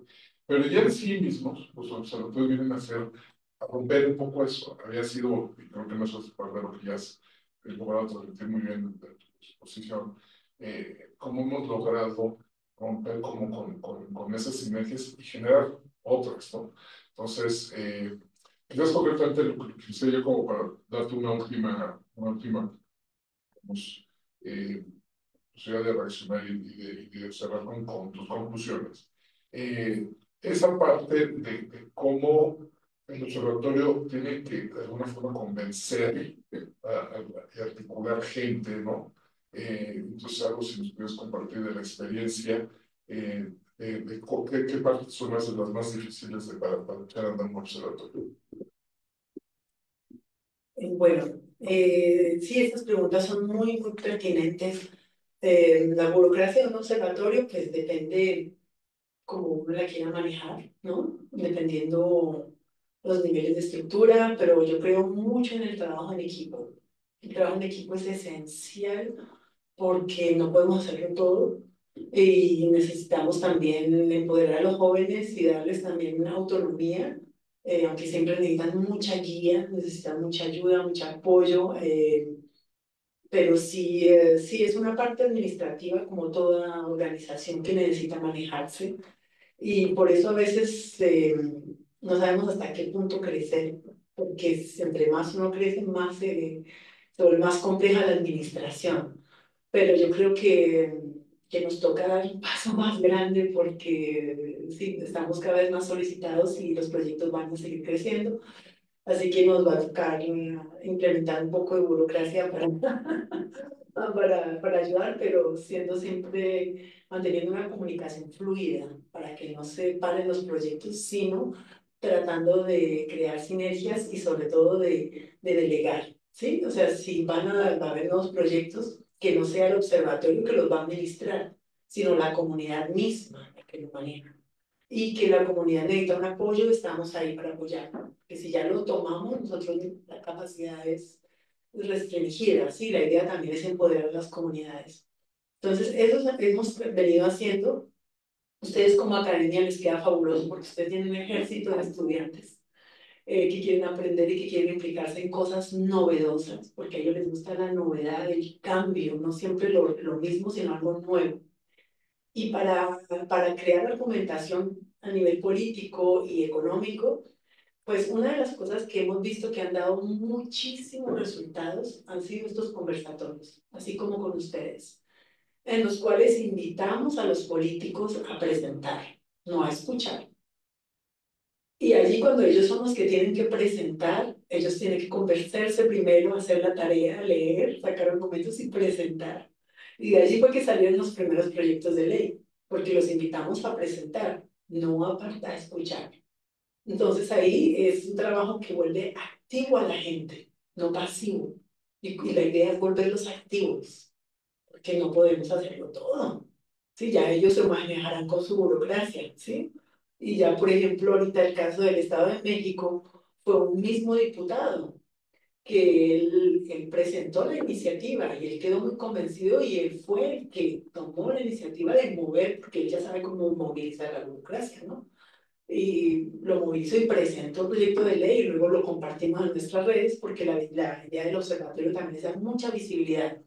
Pero ya en sí mismos, los observatorios vienen a romper un poco eso. Había sido, y creo que no es parte de lo que ya has logrado transmitir muy bien de tu exposición, cómo hemos logrado romper como con esas sinergias y generar otras, ¿no? Entonces, quizás concretamente lo que quise yo como para darte una última pues, posibilidad de reaccionar y de observar con tus conclusiones. Esa parte de cómo el observatorio tiene que de alguna forma convencer y articular gente, ¿no? Entonces, algo si nos puedes compartir de la experiencia, qué partes son las más difíciles para echar a andar un observatorio. Bueno, sí, estas preguntas son muy pertinentes. La burocracia de un observatorio, pues depende cómo uno la quiera manejar, ¿no? Dependiendo los niveles de estructura, pero yo creo mucho en el trabajo en equipo. El trabajo en equipo es esencial porque no podemos hacerlo todo y necesitamos también empoderar a los jóvenes y darles también una autonomía, aunque siempre necesitan mucha guía, necesitan mucha ayuda, mucho apoyo, pero sí, sí es una parte administrativa como toda organización que necesita manejarse y por eso a veces no sabemos hasta qué punto crecer, porque entre más uno crece, más se vuelve más compleja la administración. Pero yo creo que nos toca dar un paso más grande porque sí, estamos cada vez más solicitados y los proyectos van a seguir creciendo. Así que nos va a tocar implementar un poco de burocracia para ayudar, pero siendo siempre manteniendo una comunicación fluida para que no se paren los proyectos, sino tratando de crear sinergias y sobre todo de delegar, ¿sí? O sea, si va a haber nuevos proyectos, que no sea el observatorio que los va a administrar, sino la comunidad misma la que lo maneja. Y que la comunidad necesita un apoyo, estamos ahí para apoyar. Que si ya lo tomamos, nosotros la capacidad es restringida, ¿sí? La idea también es empoderar a las comunidades. Entonces, eso hemos venido haciendo. Ustedes como academia les queda fabuloso porque ustedes tienen un ejército de estudiantes que quieren aprender y que quieren implicarse en cosas novedosas, porque a ellos les gusta la novedad, el cambio, no siempre lo mismo, sino algo nuevo. Y para crear argumentación a nivel político y económico, pues una de las cosas que hemos visto que han dado muchísimos resultados han sido estos conversatorios, así como con ustedes, en los cuales invitamos a los políticos a presentar, no a escuchar. Y allí cuando ellos son los que tienen que presentar, ellos tienen que conversarse primero, hacer la tarea, leer, sacar argumentos y presentar. Y de allí fue que salieron los primeros proyectos de ley, porque los invitamos a presentar, no a escuchar. Entonces ahí es un trabajo que vuelve activo a la gente, no pasivo. Y la idea es volverlos activos, porque no podemos hacerlo todo. ¿Sí? Ya ellos se manejarán con su burocracia, ¿sí? Y ya, por ejemplo, ahorita el caso del Estado de México fue un mismo diputado que él presentó la iniciativa y él quedó muy convencido y él fue el que tomó la iniciativa de mover, porque él ya sabe cómo movilizar la burocracia, ¿no? Y lo movilizó y presentó el proyecto de ley y luego lo compartimos en nuestras redes porque la idea del observatorio también es dar mucha visibilidad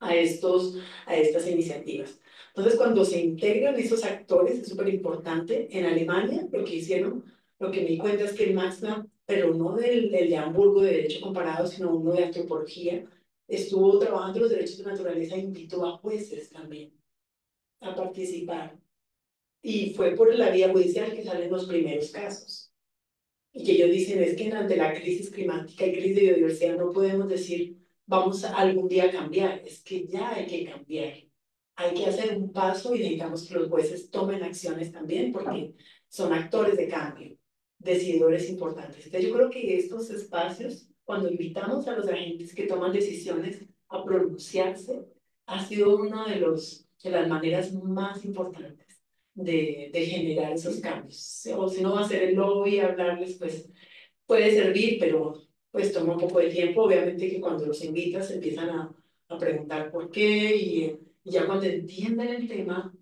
a estas iniciativas. Entonces, cuando se integran esos actores, es súper importante. En Alemania, lo que hicieron, lo que me di cuenta es que el MaxNav, pero no del de Hamburgo de Derecho Comparado, sino uno de Antropología, estuvo trabajando los derechos de naturaleza e invitó a jueces también a participar. Y fue por la vía judicial que salen los primeros casos. Y que ellos dicen es que ante la crisis climática y crisis de biodiversidad no podemos decir vamos a algún día a cambiar, es que ya hay que cambiar. Hay que hacer un paso y necesitamos que los jueces tomen acciones también porque son actores de cambio, decididores importantes. Entonces yo creo que estos espacios, cuando invitamos a los agentes que toman decisiones a pronunciarse, ha sido una de las maneras más importantes de generar esos cambios. O si no va a ser el lobby, hablarles, pues puede servir, pero pues toma un poco de tiempo. Obviamente que cuando los invitas empiezan a preguntar por qué y ya cuando entienden el tema,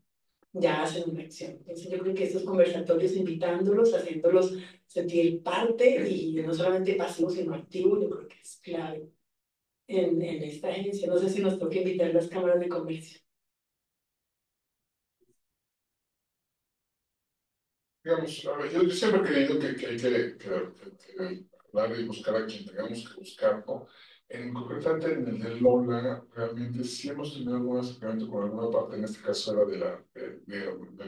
ya hacen una acción. Entonces yo creo que estos conversatorios, invitándolos, haciéndolos sentir parte y no solamente pasivos, sino activos, yo creo que es clave. en esta agencia. No sé si nos toca invitar las cámaras de comercio. Digamos, a ver, yo siempre he creído que hay que hablar y buscar a quien tengamos que buscar, ¿no? Concretamente en el de Lola, realmente sí hemos tenido algún acercamiento con alguna parte, en este caso era del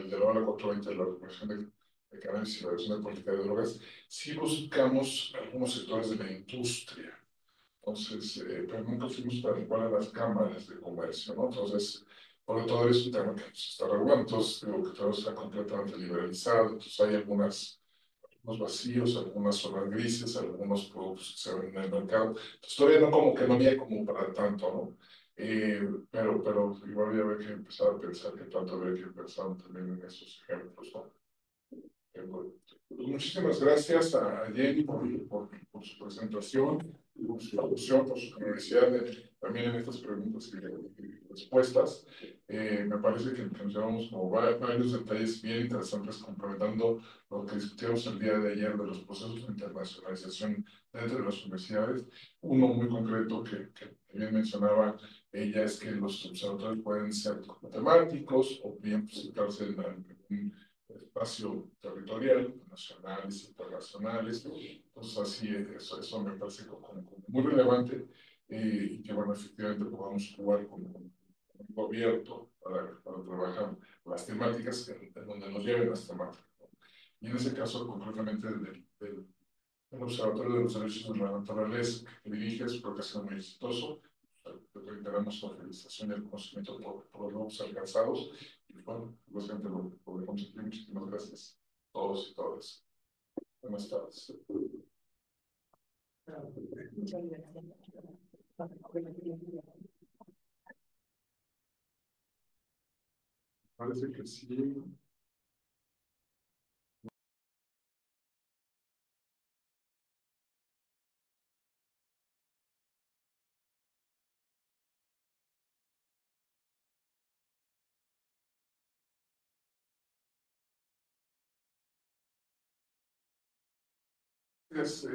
de Lola 420, de la Comisión de Cannabis y la Dirección de Política de Drogas, sí buscamos algunos sectores de la industria. Entonces, pero nunca fuimos para igual a las cámaras de comercio, ¿no? Entonces, porque todo es un tema que se está regulando, entonces digo que todo está completamente liberalizado, entonces hay algunos vacíos, algunas zonas grises, algunos productos que se ven en el mercado, entonces todavía no como que no había como para tanto, ¿no? Pero igual ya había que empezar a pensar que tanto había que pensar también en esos ejemplos, ¿no? Bueno, pues muchísimas gracias a Jenny por su presentación, por su introducción, por su generosidad también en estas preguntas y respuestas. Me parece que nos llevamos como varios detalles bien interesantes complementando lo que discutimos el día de ayer de los procesos de internacionalización dentro de las universidades. Uno muy concreto que bien mencionaba ella es que los observatorios pueden ser temáticos o bien presentarse en algún espacio territorial, nacionales, internacionales. Entonces, así, eso me parece como muy relevante y que, bueno, efectivamente podamos jugar con un gobierno para trabajar las temáticas en donde nos lleven las temáticas, ¿no? Y en ese caso, concretamente, el Observatorio de los Derechos de la Naturaleza que diriges, creo que ha sido muy exitoso. Te reiteramos la felicitación y el conocimiento por los logros alcanzados. Y bueno, básicamente lo dejamos aquí. Muchísimas gracias a todos y todas. Buenas tardes. Muchas gracias. Parece que sí. Es,